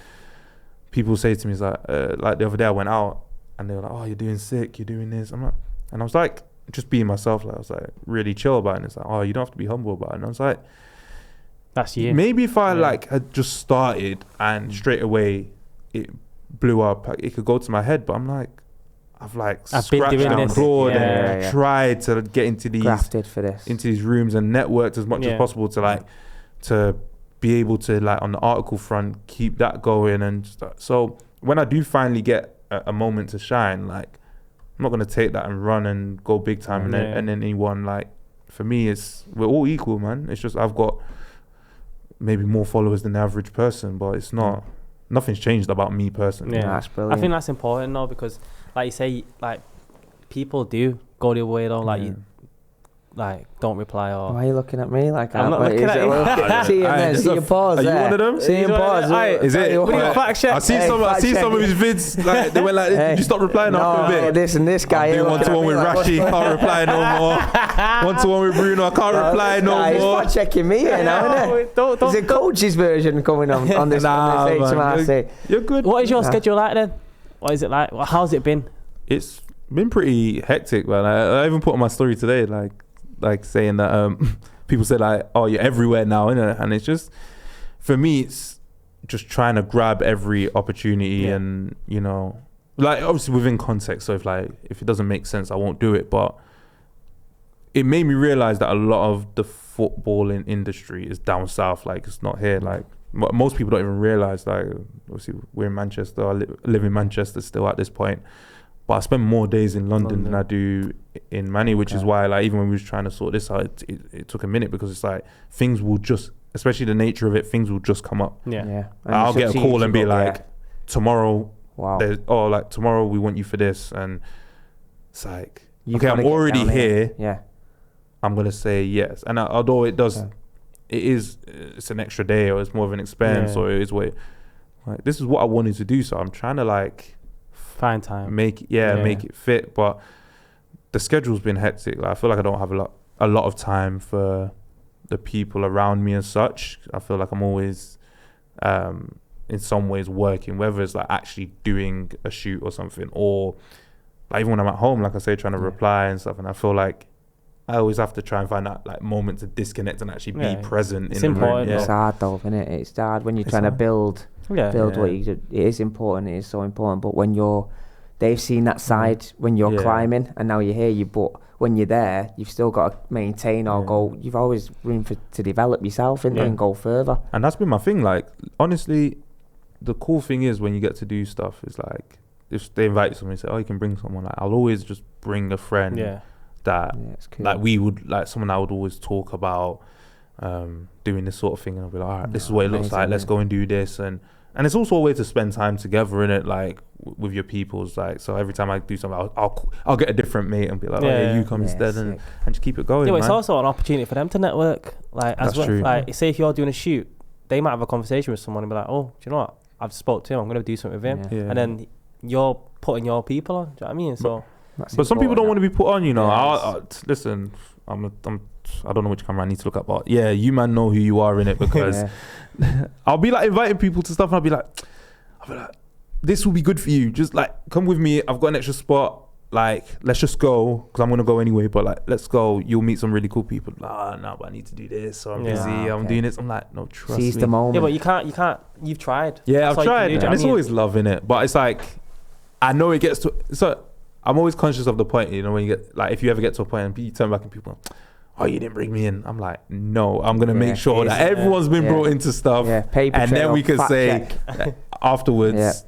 people say to me, it's like the other day I went out and they were like, "Oh, you're doing sick, you're doing this." And I was like, just being myself. Like I was like really chill about it. And it's like, oh, you don't have to be humble about it. And I was like, that's you. Maybe if I like had just started and straight away it blew up, it could go to my head. But I'm like, I've scratched and clawed and tried to get into these grafted for this, into these rooms and networked as much as possible to be able to like on the article front keep that going. And so when I do finally get a moment to shine, like I'm not gonna take that and run and go big time and then anyone like, for me we're all equal, man. It's just I've got maybe more followers than the average person, but it's not nothing's changed about me personally. Yeah, that's brilliant. I think that's important though, because like you say, like people do go the other way though, like you like don't reply or. Why are you looking at me like that? I'm not looking at you. See your pause there. Are you one of them? See your pause. Is it? Fact check. I see some of his vids. Like they went like, did you stop replying after a bit? This guy. I'm doing one-to-one with Rashi. Can't reply no more. One-to-one with Bruno. I can't reply no more. He's fact checking me here now, isn't it? There's a coach's version coming on this HMRC. You're good. What is your schedule like then? What is it like? How's it been? It's been pretty hectic, man. I even put on my story today, like saying that people said like, oh, you're everywhere now, innit? And it's just, for me, it's just trying to grab every opportunity and, you know, like obviously within context. So if it doesn't make sense, I won't do it. But it made me realize that a lot of the footballing industry is down south. Like it's not here. Like most people don't even realize, like obviously we're in Manchester, I live in Manchester still at this point. But I spend more days in London than I do in Manny, which is why, like, even when we was trying to sort this out, it took a minute, because it's like things will just, especially the nature of it, things will just come up. I'll get a call and be like, tomorrow, tomorrow we want you for this, and it's like, okay, I'm already here. Yeah, I'm gonna say yes, and although it does, it's an extra day or it's more of an expense or it is what, like, this is what I wanted to do, so I'm trying to like. Find time. Make it fit, but the schedule's been hectic. Like, I feel like I don't have a lot of time for the people around me as such. I feel like I'm always in some ways working, whether it's like actually doing a shoot or something, or like even when I'm at home, like I say, trying to reply and stuff. And I feel like I always have to try and find that like moment to disconnect and actually be present. It's in important. The room. It's hard though, isn't it? It's hard when you're trying to build what you do. It is important. It is so important. But when they've seen that side when you're climbing, and now you're here. But when you're there, you've still got to maintain or go. You've always room to develop yourself and go further. And that's been my thing. Like honestly, the cool thing is when you get to do stuff is like if they invite someone and say, "Oh, you can bring someone." Like I'll always just bring a friend. That like we would like someone I would always talk about doing this sort of thing, and I'll be like, all right, this is what it looks like, let's go and do this, and it's also a way to spend time together in it, like with your peoples. Like so every time I do something, I'll get a different mate and be like, you come instead, and just keep it going. It's also an opportunity for them to network, like as well. True. Like say if you're doing a shoot, they might have a conversation with someone and be like, oh, do you know what, I've spoke to him, I'm gonna do something with him, and then you're putting your people on. Do you know what I mean? So but some people don't want to be put on, you know. Listen, I don't know which camera I need to look at, but you man know who you are in it, because I'll be like inviting people to stuff and I'll be like, this will be good for you. Just like come with me. I've got an extra spot. Like let's just go, because I'm gonna go anyway. But like let's go. You'll meet some really cool people. No, but I need to do this. So I'm busy. I'm doing this. I'm like, no, trust me. Seize the moment. Yeah, but you can't. You've tried. Yeah, I've tried. And it's always love in it. But it's like I know it gets to so. I'm always conscious of the point, you know, when you get, like, if you ever get to a point and you turn back and people, oh, you didn't bring me in. I'm like, no, I'm going to make sure that everyone's been brought into stuff. And then we can say afterwards,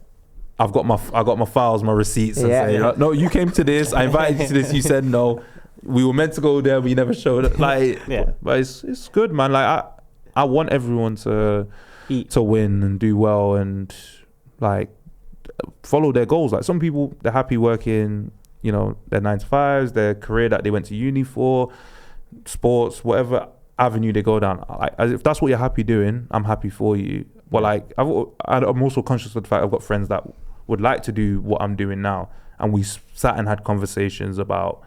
I got my files, my receipts, and say, no, you came to this. I invited you to this. You said no. We were meant to go there, but you never showed up. Like, but it's good, man. Like, I want everyone to win and do well and, like, follow their goals. Like some people, they're happy working, you know, their 9 to 5s, their career that they went to uni for, sports, whatever avenue they go down. If that's what you're happy doing, I'm happy for you. But like, I'm also conscious of the fact I've got friends that would like to do what I'm doing now, and we sat and had conversations about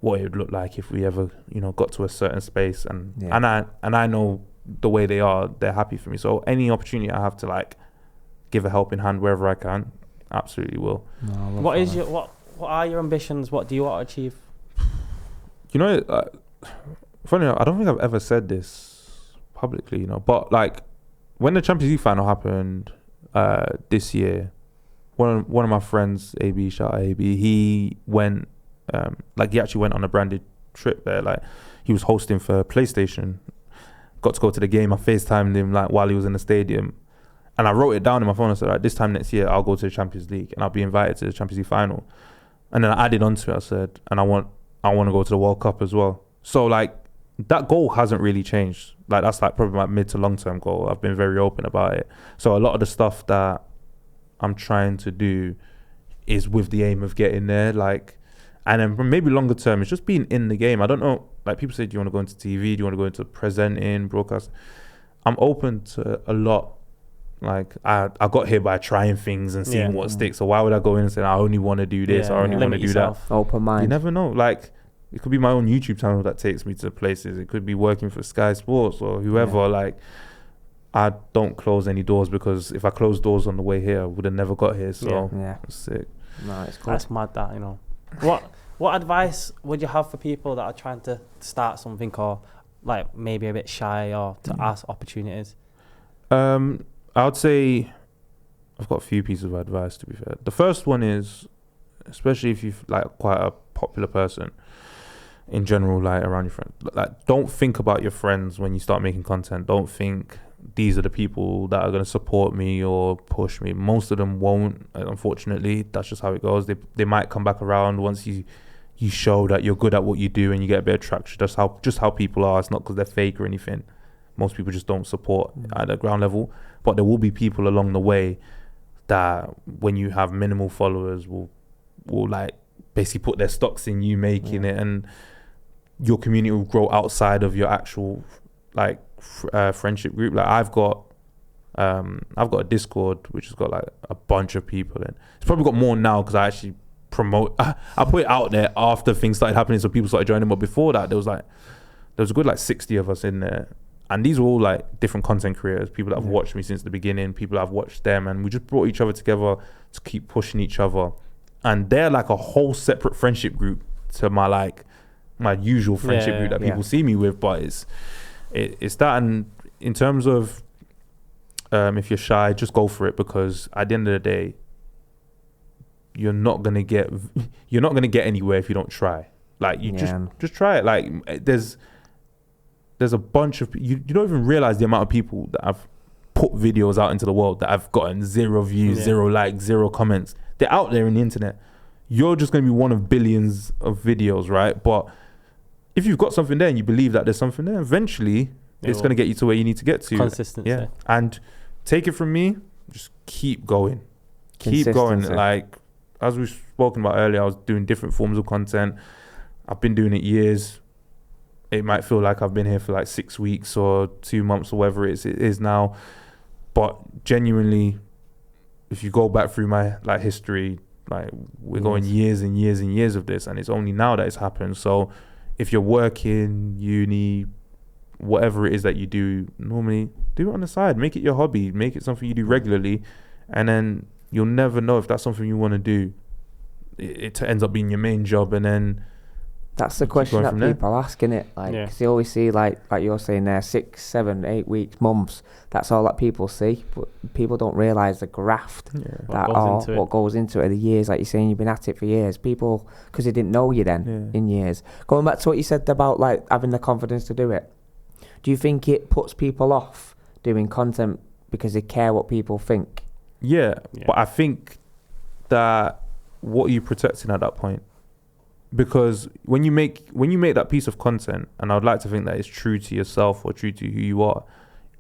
what it would look like if we ever, you know, got to a certain space. And I know the way they are, they're happy for me. So any opportunity I have to like give a helping hand wherever I can, absolutely will. What are your ambitions? What do you want to achieve? You know, funny enough, I don't think I've ever said this publicly, you know, but like when the Champions League final happened this year, one of my friends, AB, shout out AB, he went, he actually went on a branded trip there. Like he was hosting for PlayStation, got to go to the game. I FaceTimed him like while he was in the stadium, and I wrote it down in my phone. I said, right, this time next year I'll go to the Champions League and I'll be invited to the Champions League final. And then I added onto it, I said, and I want to go to the World Cup as well. So like that goal hasn't really changed. Like that's like probably my mid to long term goal. I've been very open about it. So a lot of the stuff that I'm trying to do is with the aim of getting there. Like, and then maybe longer term, it's just being in the game. I don't know. Like people say, do you want to go into TV? Do you want to go into presenting, broadcast? I'm open to a lot. Like I got here by trying things and seeing what sticks. So why would I go in and say I only want to do this? I only want to do that. Open mind. You never know. Like it could be my own YouTube channel that takes me to places. It could be working for Sky Sports or whoever. Yeah. Like I don't close any doors, because if I closed doors on the way here, I would have never got here. So it's sick. No, it's cool. That's mad. That, you know. What advice would you have for people that are trying to start something, or like maybe a bit shy, or to ask opportunities? I would say I've got a few pieces of advice, to be fair. The first one is, especially if you're like quite a popular person in general, like around your friends, like don't think about your friends when you start making content. Don't think these are the people that are going to support me or push me. Most of them won't, unfortunately. That's just how it goes. They might come back around once you show that you're good at what you do and you get a bit of traction. That's just how people are. It's not because they're fake or anything. Most people just don't support at the ground level. But there will be people along the way that, when you have minimal followers, will like basically put their stocks in you making it, and your community will grow outside of your actual like friendship group. Like I've got a Discord which has got like a bunch of people in. It's probably got more now because I actually promote. I put it out there after things started happening, so people started joining. But before that, there was a good like 60 of us in there. And these were all like different content creators, people that have watched me since the beginning, people that have watched them, and we just brought each other together to keep pushing each other. And they're like a whole separate friendship group to my usual friendship group that people see me with. But it's that. And in terms of if you're shy, just go for it, because at the end of the day, you're not gonna get anywhere if you don't try. Like you just try it. Like there's a bunch of you don't even realize the amount of people that have put videos out into the world that have gotten 0 views, 0 likes, 0 comments. They're out there in the internet. You're just going to be one of billions of videos, right? But if you've got something there and you believe that there's something there, eventually it's going to get you to where you need to get to. Consistency. Yeah. And take it from me, just keep going. Keep going. Like, as we've spoken about earlier, I was doing different forms of content. I've been doing it years. It might feel like I've been here for like 6 weeks or 2 months or whatever it is now. But genuinely, if you go back through my like history, like we're going years and years and years of this, and it's only now that it's happened. So if you're working, uni, whatever it is that you do, normally do it on the side. Make it your hobby. Make it something you do regularly. And then you'll never know if that's something you want to do. It ends up being your main job, and then that's the question that people ask, innit? Like, cause they always see, like you're saying there, 6, 7, 8 weeks, months. That's all that people see, but people don't realise the graft what goes into it. The years, like you're saying, you've been at it for years. People, because they didn't know you then in years. Going back to what you said about like having the confidence to do it. Do you think it puts people off doing content because they care what people think? Yeah. But I think that what are you protecting at that point? Because when you make that piece of content, and I'd like to think that it's true to yourself or true to who you are,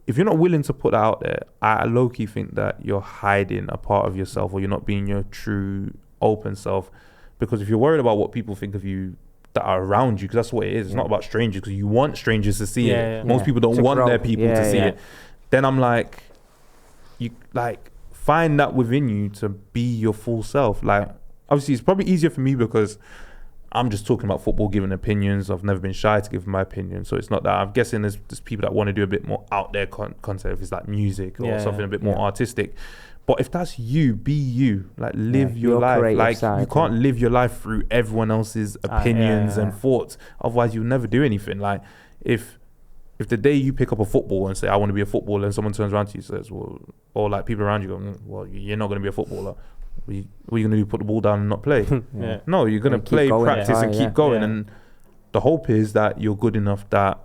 if you're not willing to put that out there, I low-key think that you're hiding a part of yourself, or you're not being your true open self. Because if you're worried about what people think of you that are around you, because that's what it is, it's not about strangers, because you want strangers to see it. Most people don't want their people to see it. Then I'm like, you like find that within you to be your full self. Like, obviously it's probably easier for me because I'm just talking about football, giving opinions. I've never been shy to give my opinion, so it's not that. I'm guessing there's people that want to do a bit more out there content, if it's like music or something a bit more artistic. But if that's you, be you. Like, live your life. Like, you can't live your life through everyone else's opinions and thoughts. Otherwise, you'll never do anything. Like, if the day you pick up a football and say, I want to be a footballer, and someone turns around to you and says, well, or like people around you go, well, you're not going to be a footballer. What are you going to do? Put the ball down and not play? No, you're going to play, practice, and keep going. And the hope is that you're good enough that,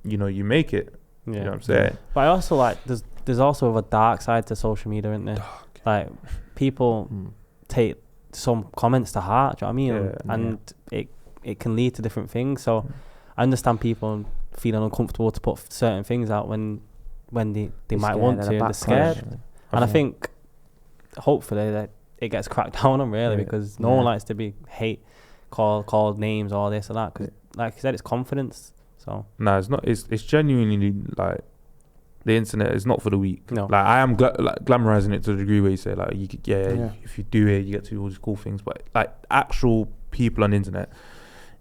you know, you make it. You know what I'm saying? But I also like, there's also a dark side to social media, isn't there? Like, people take some comments to heart, do you know what I mean? And it can lead to different things. So I understand people feeling uncomfortable to put certain things out when they might want to, they're scared. And I think hopefully that it gets cracked down on, really, because no one likes to be called names or this or that, because like I said, it's confidence. So no, it's not. It's genuinely like, the internet is not for the weak. No. Like, I am glamorizing it to the degree where you say, like, if you do it, you get to do all these cool things. But like, actual people on the internet,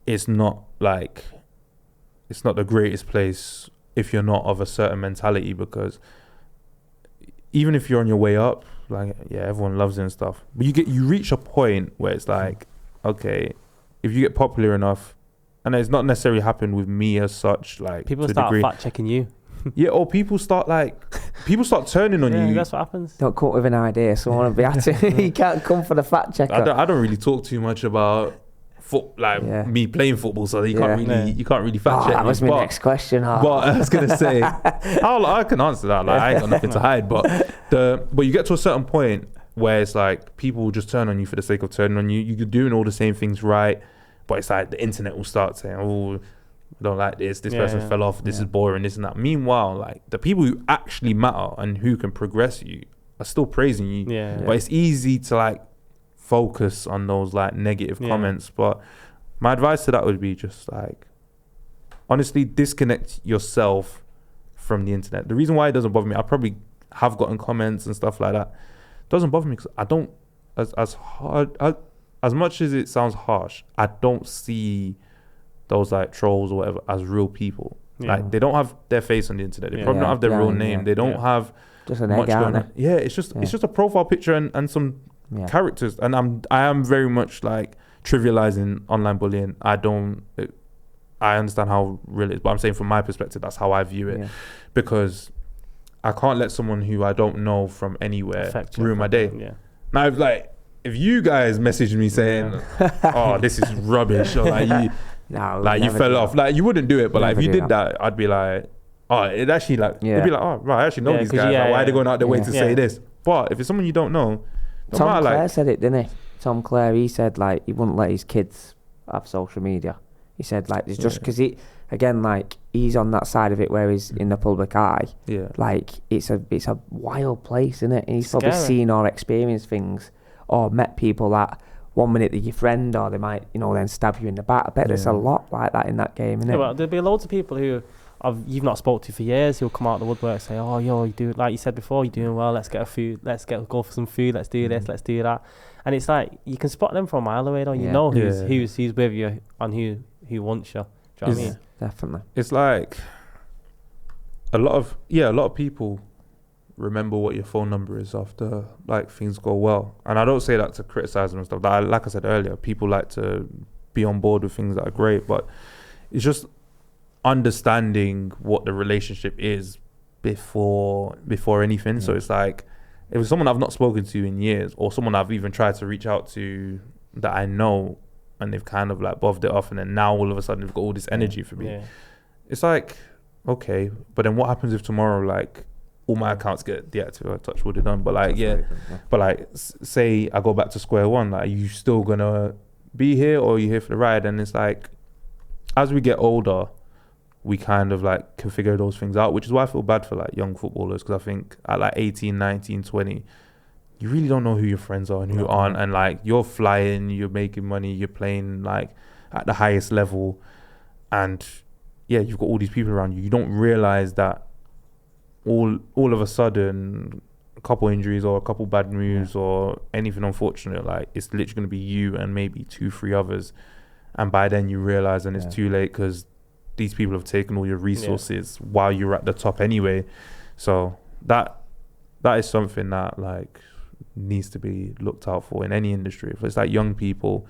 it's not the greatest place if you're not of a certain mentality, because even if you're on your way up, like, everyone loves it and stuff, but you reach a point where it's like, okay, if you get popular enough, and it's not necessarily happened with me as such, like, people start fact checking you. Or people start turning on you. That's what happens. Don't come up with an idea, someone will be at it. You can't come for the fact checker. I don't really talk too much about me playing football, so you can't really fact check. That was my next question. But I was gonna say, I can answer that. Like, I ain't got nothing to hide. But you get to a certain point where it's like, people will just turn on you for the sake of turning on you. You're doing all the same things right, but it's like the internet will start saying, oh, I don't like this person fell off, this is boring, this and that. Meanwhile, like, the people who actually matter and who can progress you are still praising you. But it's easy to like focus on those like negative comments. But my advice to that would be just like, honestly, disconnect yourself from the internet. The reason why it doesn't bother me, I probably have gotten comments and stuff like that, it doesn't bother me because I don't, as much as it sounds harsh, I don't see those like trolls or whatever as real people. Like, they don't have their face on the internet. They probably don't have their real name. They don't have just an egg going on. It's just a profile picture and some characters. And I am very much like trivializing online bullying. I understand how real it is, but I'm saying from my perspective, that's how I view it, because I can't let someone who I don't know from anywhere ruin my day. Now, if you guys messaged me saying, "Oh, this is rubbish," or like you fell off, like, you wouldn't do it, but like if you did that, I'd be like, oh, it actually like it'd be like, oh right, I actually know these guys. Like, why are they going out their way to say this? But if it's someone you don't know, Tom Clare said it, didn't he? Tom Clare, he said like he wouldn't let his kids have social media. He said like it's just because he's on that side of it where he's in the public eye. Like, it's a wild place, isn't it? And he's probably seen or experienced things or met people that 1 minute they're your friend, or they might, then stab you in the back. I bet there's a lot like that in that game, isn't it? Well, there'll be loads of people who you've not spoke to for years who'll come out of the woodwork and say, oh, yo, you do, like you said before, you're doing well, let's go for some food, let's do this, let's do that. And it's like, you can spot them from a mile away, though. You know who's with you and who wants you. Do you know what I mean? Definitely. It's like a lot of people remember what your phone number is after like things go well, and I don't say that to criticize them and stuff. Like I said earlier, people like to be on board with things that are great, but it's just understanding what the relationship is before anything. So it's like, if it's someone I've not spoken to in years, or someone I've even tried to reach out to that I know, and they've kind of like buffed it off, and then now all of a sudden they've got all this energy for me. It's like, okay, but then what happens if tomorrow, like, all my accounts get deactivated? Touch wood, done. But like, but like, say I go back to square one. Like, are you still gonna be here, or are you here for the ride? And it's like, as we get older, we kind of like can figure those things out, which is why I feel bad for like young footballers, because I think at like 18, 19, 20, you really don't know who your friends are and who aren't. And like, you're flying, you're making money, you're playing like at the highest level, and you've got all these people around you. You don't realize that all of a sudden, a couple injuries or a couple bad moves or anything unfortunate, like, it's literally going to be you and maybe 2-3 others, and by then you realize, and it's too late, because these people have taken all your resources while you're at the top anyway. So that is something that, like, needs to be looked out for in any industry. If it's like young people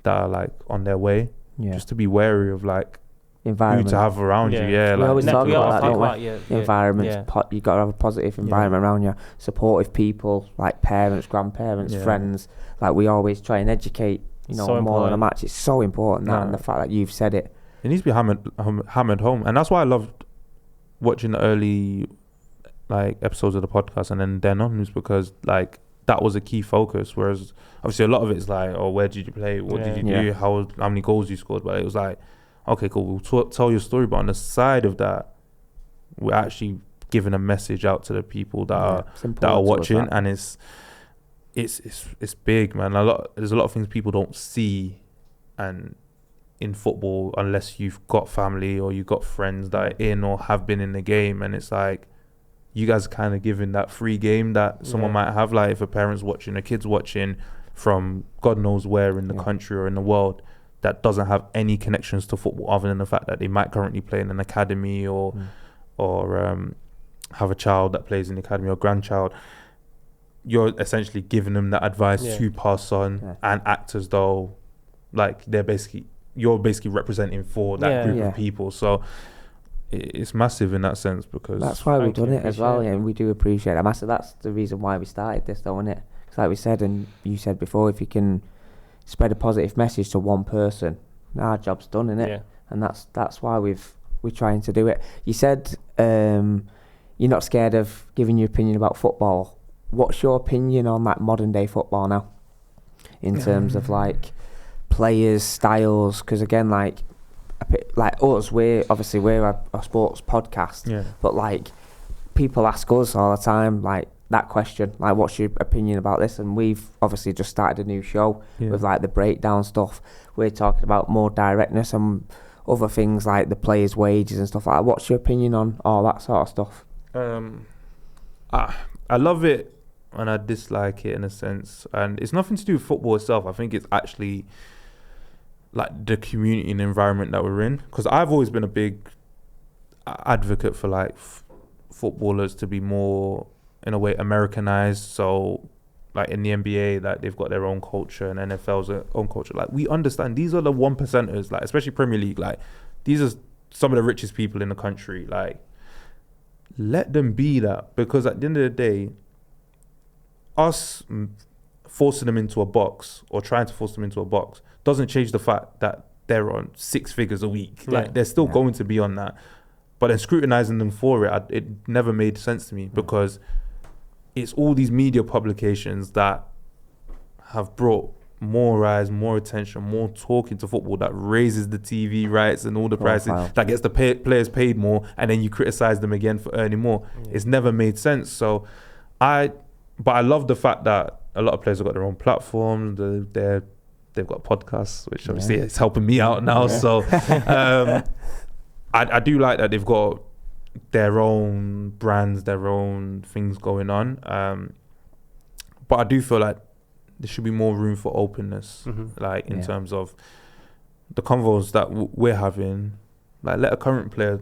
that are like on their way, just to be wary of like environment who to have around you. Yeah, we like always talk about that, don't we? The environment. You got to have a positive environment around you. Supportive people, like parents, grandparents, friends. Like we always try and educate. You know, more than a match. It's so important that, and the fact that you've said it. It needs to be hammered home, and that's why I loved watching the early like episodes of the podcast and then on, is because like that was a key focus. Whereas obviously a lot of it's like, oh, where did you play? What did you do? How many goals you scored? But it was like, okay, cool, we'll tell your story. But on the side of that, we're actually giving a message out to the people that are watching, and it's big, man. There's a lot of things people don't see, and in football, unless you've got family or you've got friends that are in or have been in the game, and it's like you guys are kind of giving that free game that someone might have. Like if a parent's watching, a kid's watching from God knows where in the country or in the world that doesn't have any connections to football other than the fact that they might currently play in an academy or have a child that plays in the academy or grandchild. You're essentially giving them that advice to pass on and act as though like you're basically representing for that group of people. So it's massive in that sense, because that's why we've done it as well, and we do appreciate it. Massive. That's the reason why we started this, though, isn't it? Because like we said, and you said before, if you can spread a positive message to one person, our job's done, isn't it? Yeah. And that's why we're trying to do it. You said you're not scared of giving your opinion about football. What's your opinion on that modern day football now, in terms of like players, styles? Because again, like us, we're a sports podcast, but like people ask us all the time like that question, like what's your opinion about this? And we've obviously just started a new show with like the breakdown stuff. We're talking about more directness and other things like the players' wages and stuff like that. What's your opinion on all that sort of stuff? I love it and I dislike it in a sense, and it's nothing to do with football itself. I think it's actually like the community and environment that we're in, because I've always been a big advocate for like footballers to be more in a way Americanized. So like in the NBA, like they've got their own culture, and NFL's own culture. Like we understand these are the 1%ers, like especially Premier League, like these are some of the richest people in the country. Like let them be that, because at the end of the day, us forcing them into a box or trying to force them into a box doesn't change the fact that they're on 6 figures a week. Like they're still going to be on that. But then scrutinizing them for it, it never made sense to me, because it's all these media publications that have brought more eyes, more attention, more talk into football, that raises the TV rights and all the prices, that gets the players paid more, and then you criticize them again for earning more. It's never made sense. So But I love the fact that a lot of players have got their own platforms. They've got podcasts, which obviously it's helping me out now. So I do like that they've got their own brands, their own things going on. But I do feel like there should be more room for openness, like in terms of the convos that we're having. Like let a current player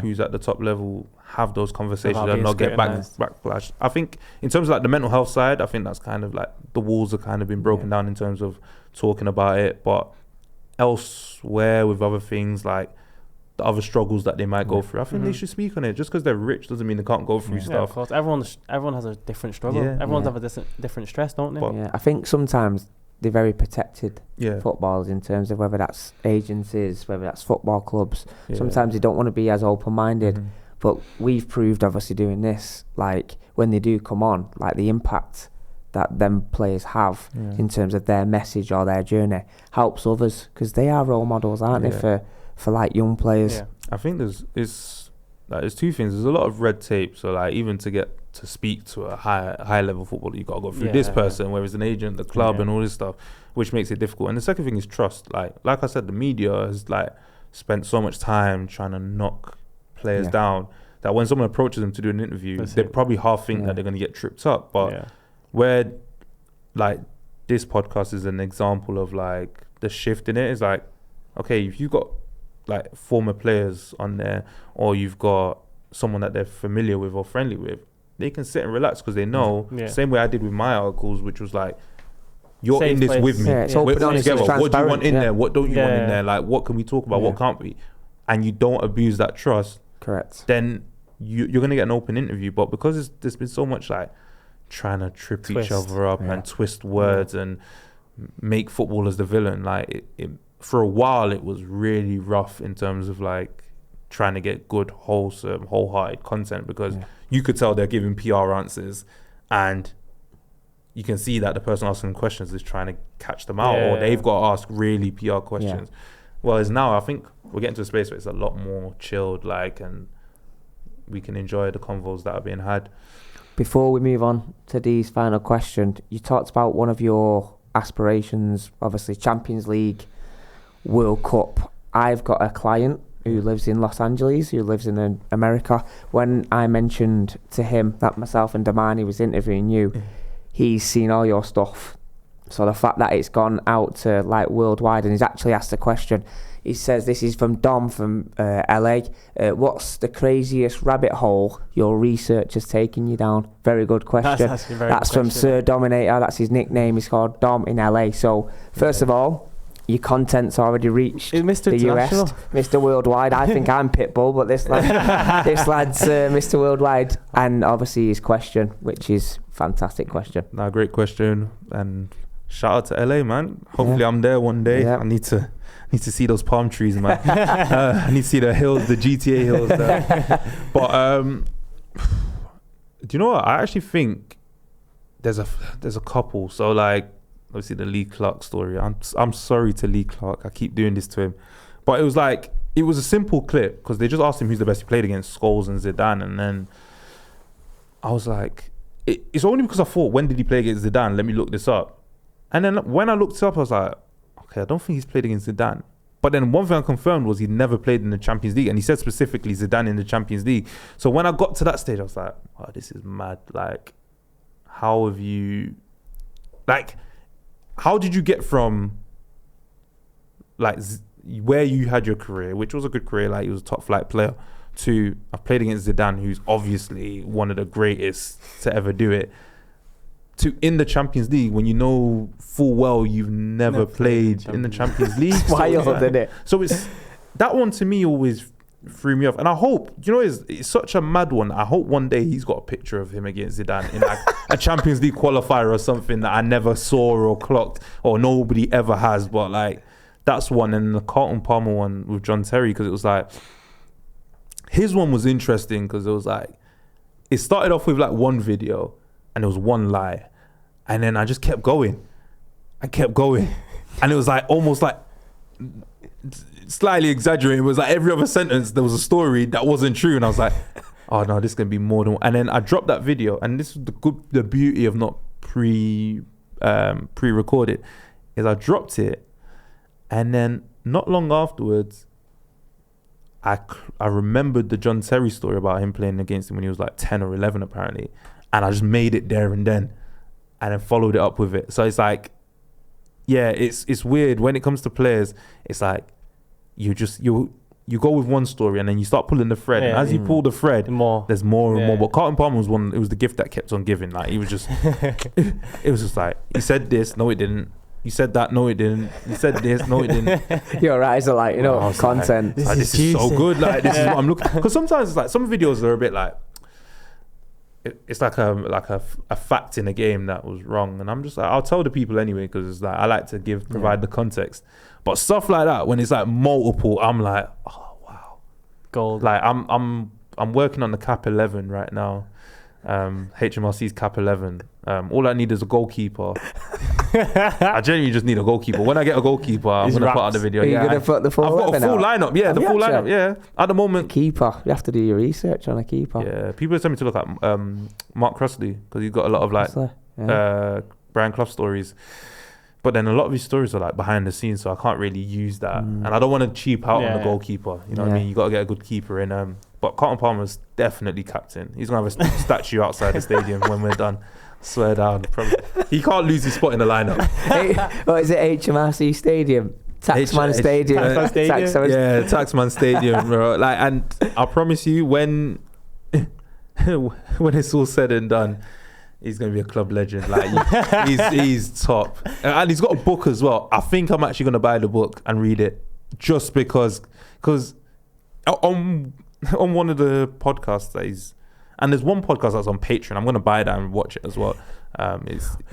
who's at the top level have those conversations and not get backlash. I think in terms of like the mental health side, I think that's kind of like the walls have kind of been broken down in terms of talking about it. But elsewhere with other things like the other struggles that they might go through, I think they should speak on it. Just because they're rich doesn't mean they can't go through stuff. Of course, everyone has a different struggle. Everyone's have a different stress, don't they? But I think sometimes they're very protected, footballers, in terms of whether that's agencies, whether that's football clubs. Sometimes they don't want to be as open-minded. But we've proved, obviously, doing this, like when they do come on, like the impact that them players have in terms of their message or their journey helps others, because they are role models, aren't they, for like young players. I think there's two things. There's a lot of red tape. So like even to get to speak to a high level footballer, you got to go through this person, where it's an agent, the club, and all this stuff, which makes it difficult. And the second thing is trust. Like I said, the media has like spent so much time trying to knock players down that when someone approaches them to do an interview, they probably half think that they're going to get tripped up. But where like this podcast is an example of like the shift in it, is like, okay, if you've got like former players on there, or you've got someone that they're familiar with or friendly with, they can sit and relax because they know, same way I did with my articles, which was like, you're safe in this place. With me. Yeah, it's open, honest, together. What do you want in there? What don't you want in there? Like, what can we talk about? What can't we? And you don't abuse that trust. Correct. Then you're going to get an open interview. But because there's been so much like trying to trip each other up and twist words and make footballers the villain, like it, for a while it was really rough in terms of like trying to get good, wholesome, wholehearted content, because you could tell they're giving PR answers and you can see that the person asking questions is trying to catch them out, or they've got to ask really PR questions. Whereas now I think we're getting to a space where it's a lot more chilled, like, and we can enjoy the convos that are being had. Before we move on to Dee's final question, you talked about one of your aspirations, obviously Champions League, World Cup. I've got a client who lives in Los Angeles, who lives in America. When I mentioned to him that myself and Damani was interviewing you, he's seen all your stuff. So the fact that it's gone out to like worldwide, and he's actually asked a question. He says, this is from Dom from LA. What's the craziest rabbit hole your research has taken you down? Very good question. That's from Sir Dominator. That's his nickname. He's called Dom in LA. So first of all, your content's already reached Mr. the US, Mr. Worldwide. I think I'm Pitbull, but this lad's Mr. Worldwide. And obviously his question, which is fantastic question. No, great question, and shout out to LA, man. Hopefully I'm there one day. I need to see those palm trees, man. I need to see the hills, the GTA hills there. But do you know what? I actually think there's a couple. So like, obviously the Lee Clark story. I'm sorry to Lee Clark. I keep doing this to him. But it was a simple clip because they just asked him who's the best he played against, Scholes and Zidane. And then I was like, it's only because I thought, when did he play against Zidane? Let me look this up. And then when I looked it up, I was like, okay, I don't think he's played against Zidane. But then one thing I confirmed was he never played in the Champions League. And he said specifically Zidane in the Champions League. So when I got to that stage, I was like, oh, this is mad. Like, how have you... Like... How did you get from like where you had your career, which was a good career, like he was a top flight player, to I've played against Zidane, who's obviously one of the greatest to ever do it, to in the Champions League when you know full well you've never played in the Champions League. Wild, isn't it? So it's that one to me always threw me off, and I hope, you know, it's such a mad one. I hope one day he's got a picture of him against Zidane in like a Champions League qualifier or something that I never saw or clocked, or nobody ever has. But like, that's one. And the Carlton Palmer one with John Terry, because it was like, his one was interesting because it was like, it started off with like one video and it was one lie, and then I just kept going and it was like almost like slightly exaggerating. It was like every other sentence there was a story that wasn't true, and I was like, oh no, this can be more than one. And then I dropped that video, and this is the beauty of not pre-recorded, is I dropped it, and then not long afterwards I remembered the John Terry story about him playing against him when he was like 10 or 11 apparently, and I just made it there and then followed it up with it. So it's like, yeah, it's weird when it comes to players. It's like you go with one story and then you start pulling the thread, and as you pull the thread, there's more and more. But Carlton Palmer was one. It was the gift that kept on giving. Like, he was just it was just like, he said this, no it didn't. You said that, no it didn't. You said this, no it didn't. Your eyes are like, content. Like, this is so good. Like, this is what I'm looking. Because sometimes it's like some videos are a bit like, it's like a fact in a game that was wrong, and I'm just like, I'll tell the people anyway, because it's like I like to provide the context. But stuff like that, when it's like multiple, I'm like, oh wow, gold. Like I'm working on the Cap 11 right now, HMRC's Cap 11. All I need is a goalkeeper. I genuinely just need a goalkeeper. When I get a goalkeeper, I'm going to put out the video. You're going to put the full I've got a full lineup. Yeah, the full lineup. Yeah, at the moment. Keeper. You have to do your research on a keeper. Yeah, people tell me to look at Mark Crossley, because he's got a lot of like Brian Clough stories. But then a lot of his stories are like behind the scenes, so I can't really use that. And I don't want to cheap out on the goalkeeper. You know what I mean? You got to get a good keeper in. But Carlton Palmer's definitely captain. He's going to have a statue outside the stadium when we're done. Swear down. He can't lose his spot in the lineup. What is it, HMRC Stadium? Taxman Stadium. Yeah, Taxman Stadium, bro. Like, and I promise you, when when it's all said and done, he's going to be a club legend. Like he's top, and he's got a book as well. I think I'm actually going to buy the book and read it just because on one of the podcasts that and there's one podcast that's on Patreon. I'm going to buy that and watch it as well.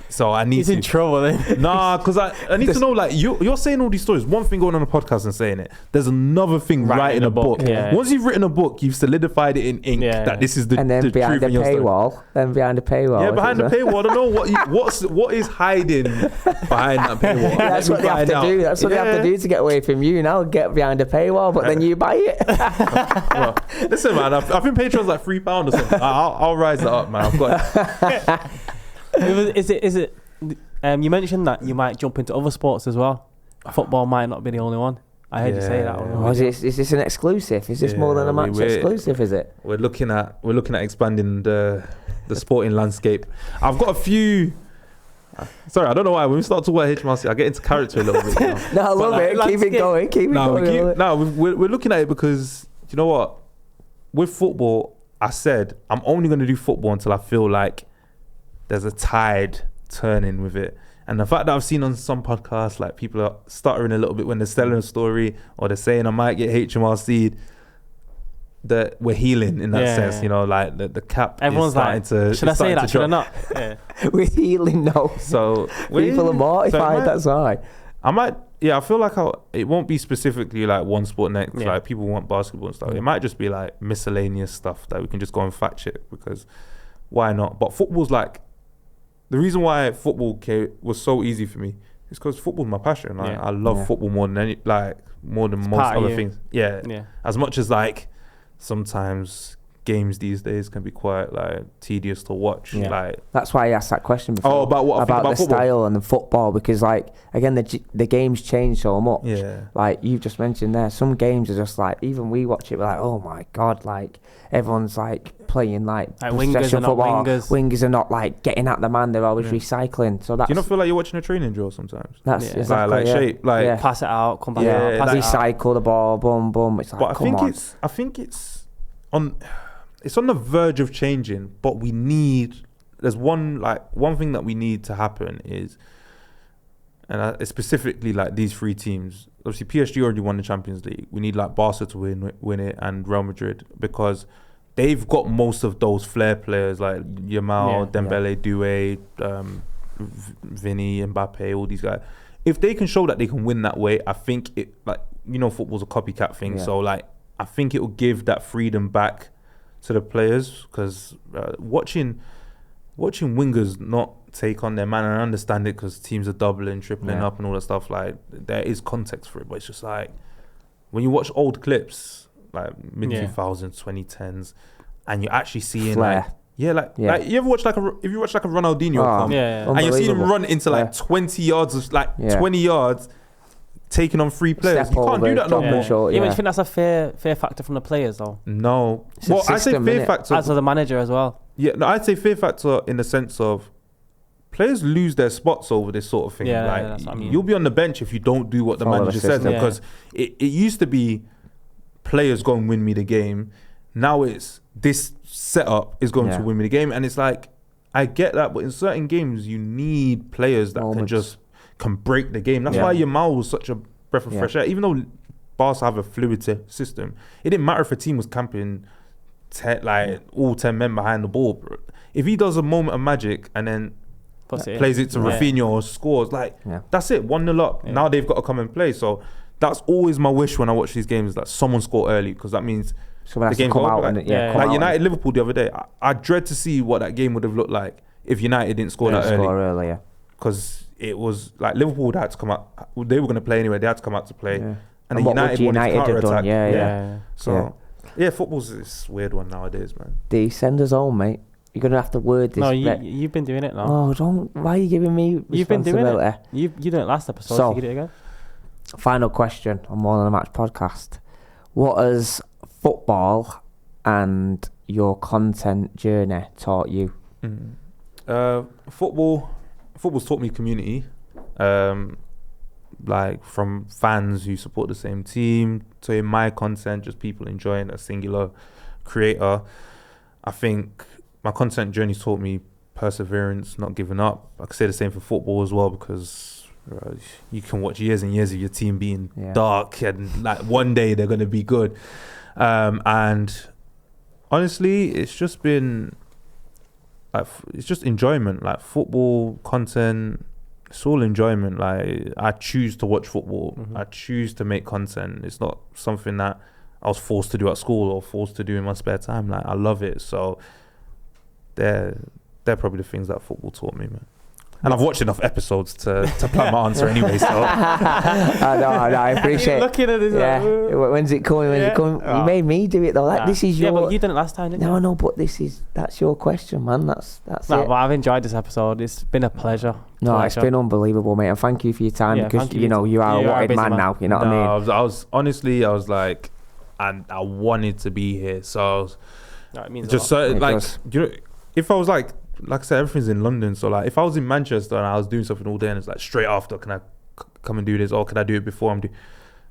So I need He's in trouble then. Nah, because I need to know, like, you're saying all these stories. One thing going on a podcast and saying it. There's another thing writing a book. Yeah. Once you've written a book, you've solidified it in ink that this is the and then the behind truth the in your paywall. story. Then behind the paywall. Yeah, behind the paywall. I don't know what is hiding behind that paywall. That's what they have to do. That's what they have to do to get away from you. Now get behind the paywall, but then you buy it. Well, listen, man. I think Patreon's like £3 or something. I'll rise that up, man. I've got it. Is it? You mentioned that you might jump into other sports as well. Football might not be the only one. I heard you say that. Is this an exclusive? Is this more than a match exclusive? Is it? We're looking at expanding the sporting landscape. I've got a few. Sorry, I don't know why. When we start talking about HMRC, I get into character a little bit. No, I love it. Keep it going. Keep it going. We're looking at it because you know what? With football, I said I'm only going to do football until I feel like there's a tide turning with it. And the fact that I've seen on some podcasts, like people are stuttering a little bit when they're telling a story or they're saying I might get HMRC, that we're healing in that sense, you know, like the cap. Everyone's like, should I say that? Should I not? Yeah. We're healing now. So people are mortified. That's why. I might. Yeah, I feel like it won't be specifically like one sport next. Yeah. Like people want basketball and stuff. It might just be like miscellaneous stuff that we can just go and fact check because why not? But football's like. The reason why football was so easy for me is because football's my passion. Like I love football more than most other things. Yeah. As much as like sometimes games these days can be quite like tedious to watch. Yeah. Like that's why I asked that question before. Oh, about what about the football? Style and the football because like again the games change so much. Yeah. Like you've just mentioned there, some games are just like even we watch it we're like oh my god like everyone's like playing like wingers are not football. wingers. Wingers are not like getting at the man. They're always recycling. So that's. Do you not feel like you're watching a training drill sometimes? That's exactly like shape, like pass it out, come back out, pass recycle the ball, boom, boom. It's like, but I think it's on the verge of changing. But we need. There's one thing that we need to happen is, and it's specifically like these three teams. Obviously, PSG already won the Champions League. We need like Barca to win it and Real Madrid because. They've got most of those flair players like Yamal, Dembele, Doué, Vinny, Mbappe, all these guys. If they can show that they can win that way, I think it football's a copycat thing. Yeah. So like I think it will give that freedom back to the players because watching wingers not take on their man, and I understand it because teams are doubling, tripling up and all that stuff. Like there is context for it, but it's just like when you watch old clips. Like mid 2000s, 2010s, and you're actually seeing flair. Like you ever watch if you watch like a Ronaldinho come, and you're seeing him run into like 20 yards of 20 yards, taking on three players. Step you can't do that no more. Short, you think that's a fair factor from the players though? No. Well, I say fair factor as the manager as well. Yeah, no, I'd say fair factor in the sense of players lose their spots over this sort of thing. That's what I mean. You'll be on the bench if you don't do what the manager says, because it used to be. Players go and win me the game. Now it's this setup is going to win me the game, and it's like I get that, but in certain games you need players that can break the game. That's why Yamal was such a breath of fresh air. Even though Barca have a fluid system, it didn't matter if a team was camping all 10 men behind the ball. Bro. If he does a moment of magic and then plays it to Rafinha or scores, that's it, 1-0 up. Yeah. Now they've got to come and play. So. That's always my wish when I watch these games, that someone score early, because that means the game come out. Like United Liverpool the other day, I dread to see what that game would have looked like if United didn't score that early. Because it was like Liverpool would have to come out. They were going to play anyway. They had to come out to play, and then United wanted to counter-attack. So football's this weird one nowadays, man. The send us home, mate. You're going to have to word this. No, you've been doing it now. Oh, don't. Why are you giving me responsibility? You've been doing it. You did it last episode, so you did it again. Final question on More Than a Match podcast. What has football and your content journey taught you? Football's taught me community. Like from fans who support the same team to in my content, just people enjoying a singular creator. I think my content journey taught me perseverance, not giving up. I could say the same for football as well, because you can watch years and years of your team being dark, and like one day they're going to be good. And honestly, it's just been like, it's just enjoyment. Like football content, it's all enjoyment. Like I choose to watch football. I choose to make content. It's not something that I was forced to do at school or forced to do in my spare time. Like I love it. So they're probably the things that football taught me, man. And I've watched enough episodes to plan my answer anyway. So I appreciate it. Looking at this. When's it coming? When's it coming? You made me do it though. Like this is your. Yeah, but you done it last time, didn't you? No, but that's your question, man. That's it. But I've enjoyed this episode. It's been a pleasure. No, it's been unbelievable, mate. And thank you for your time, because you are a wanted man now. You know what I mean? I was honestly, like, and I wanted to be here. So it means just so like, you know, if I was like I said, everything's in London. So like, if I was in Manchester and I was doing something all day, and it's like straight after, can I come and do this, or can I do it before I'm doing?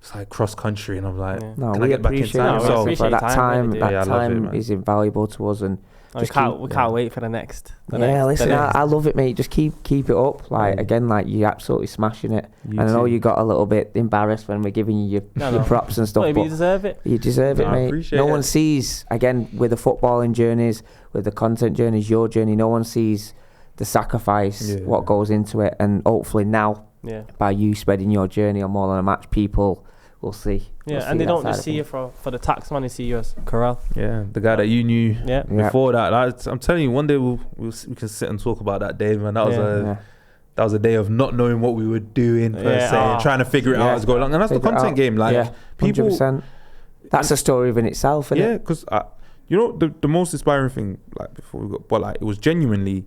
It's like cross country, and I'm like, can I get back in time? So that time is invaluable to us, and we can't wait for the next. Listen, I love it, mate. Just keep it up. Like again, like you're absolutely smashing it. And I know you got a little bit embarrassed when we're giving you your props and stuff. But you deserve it. You deserve it, mate. No one sees, again, with the footballing journeys, with the content journeys, your journey. No one sees the sacrifice, what goes into it, and hopefully now, by you spreading your journey on More Than a Match, people will see. And they don't just see you for the tax man, they see you as Karel. Yeah, the guy that you knew before that. I'm telling you, one day we can sit and talk about that day, man. That was a day of not knowing what we were doing per se, and trying to figure it out as going along. And that's the content game. Like people, 100%. That's a story within itself, isn't it? Yeah, because you know the most inspiring thing, like before we got, but like it was genuinely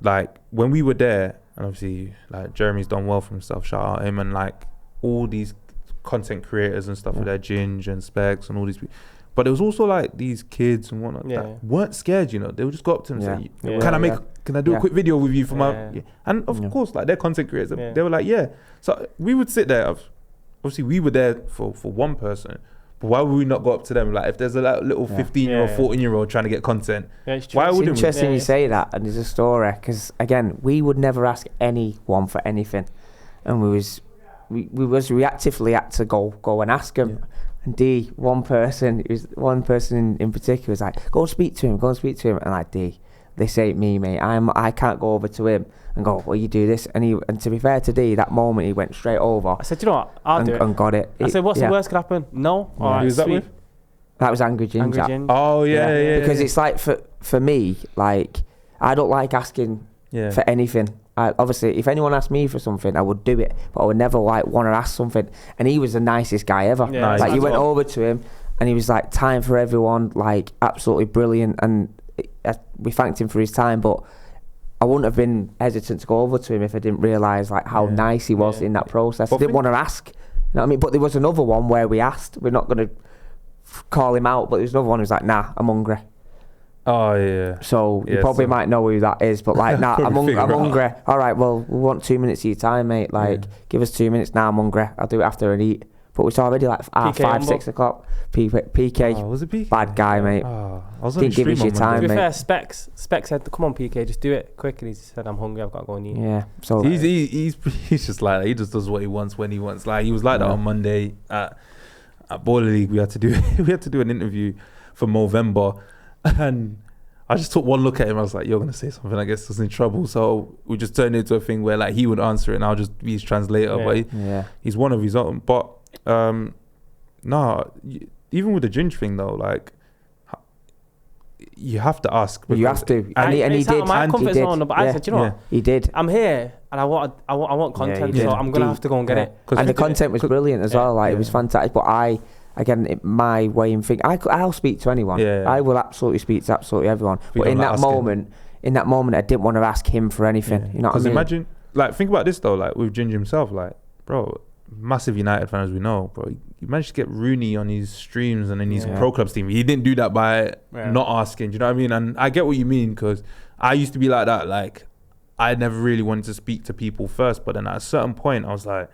like when we were there, and obviously like Jeremy's done well for himself. Shout out him, and like all these content creators and stuff with their Ginge and Specs and all these people. But there was also like these kids and whatnot that weren't scared, you know. They would just go up to him and say, can I do a quick video with you for my and of course like they're content creators. They were like, so we would sit there, obviously we were there for one person, but why would we not go up to them? Like if there's a little 15-year-old 14-year-old trying to get content, why wouldn't we? It's interesting you say that, and there's a story, because again, we would never ask anyone for anything, and we reactively had to go and ask him. And one person in particular was like, go and speak to him, and like, this ain't me, mate. I can't go over to him and go, well, you do this. And to be fair to D, that moment he went straight over. I said, you know what, I'll do it. And got it. I said, what's the worst could happen? No. All right, who's that with? That was Angry Ginger. Oh yeah. Because it's like for me, like I don't like asking for anything. Obviously, if anyone asked me for something, I would do it, but I would never like want to ask something. And he was the nicest guy ever. Like you went over to him, and he was like, time for everyone, like absolutely brilliant. And we thanked him for his time, but I wouldn't have been hesitant to go over to him if I didn't realise like how nice he was in that process. I didn't want to ask, you know what I mean? But there was another one where we asked. We're not going to call him out, but there's another one who's like, nah, I'm hungry. Oh yeah. So you probably might know who that is, but like, nah, I'm hungry. All right, well, we want 2 minutes of your time, mate. Like, give us 2 minutes. Now I'm hungry. I'll do it after and eat. But it's already like 5, 6 o'clock. PK, was it PK? Bad guy, mate. I was didn't give us your time, mate. To be mate. fair, Specs said, "Come on, PK, just do it quick." And he said, "I'm hungry. I've got to go and eat." Yeah. So he's just like that. He just does what he wants when he wants. Like he was like that on Monday at Baller League. We had to do an interview for Movember, and I just took one look at him. I was like, "You're gonna say something. I guess he's in trouble." So we just turned it into a thing where like he would answer it, and I'll just be his translator. But he's one of his own. But even with the Ginge thing though, like you have to ask. You have to, and he did. My comfort zone, but I said, you know what? He did. I'm here, and I want content, so I'm gonna have to go and get it. And the content was brilliant as well. Like it was fantastic. But my way in thinking, I'll speak to anyone. I will absolutely speak to absolutely everyone. But in that moment, I didn't want to ask him for anything. You know what I mean? Because imagine, like, think about this though, like with Ginge himself, like, bro, massive United fan as we know, bro. He managed to get Rooney on his streams and in his pro clubs team. He didn't do that by not asking. Do you know what I mean? And I get what you mean, because I used to be like that. Like, I never really wanted to speak to people first, but then at a certain point, I was like,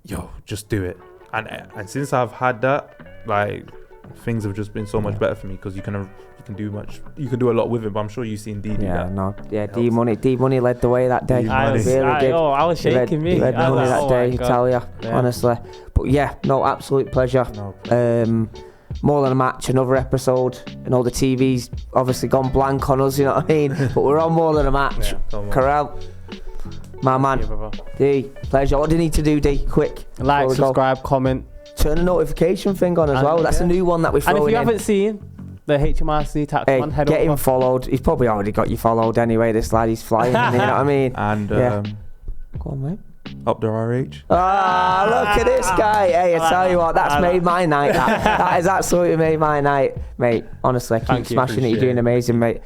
yo, just do it. And since I've had that, like, things have just been so much better for me because you can do a lot with it. But I'm sure you've seen D. D Money led the way that day. I was shaking me. He led the money that day, I tell you, honestly. But absolute pleasure. More Than a Match, another episode. I know the TV's obviously gone blank on us, you know what I mean? But we're on More Than a Match. Karel, my man. D, pleasure. What do you need to do, D? Quick. Like, subscribe, comment. Turn the notification thing on as well. That's a new one that we're throwing in. And if you haven't seen the HMRC tax one, head get over. him followed. He's probably already got you followed anyway. This lad, he's flying. You know what I mean? And go on, mate. Up the RH. Look at this guy. Hey, I tell you what, that's made my night. That has absolutely made my night, mate. Honestly, keep smashing it. You're doing amazing, mate.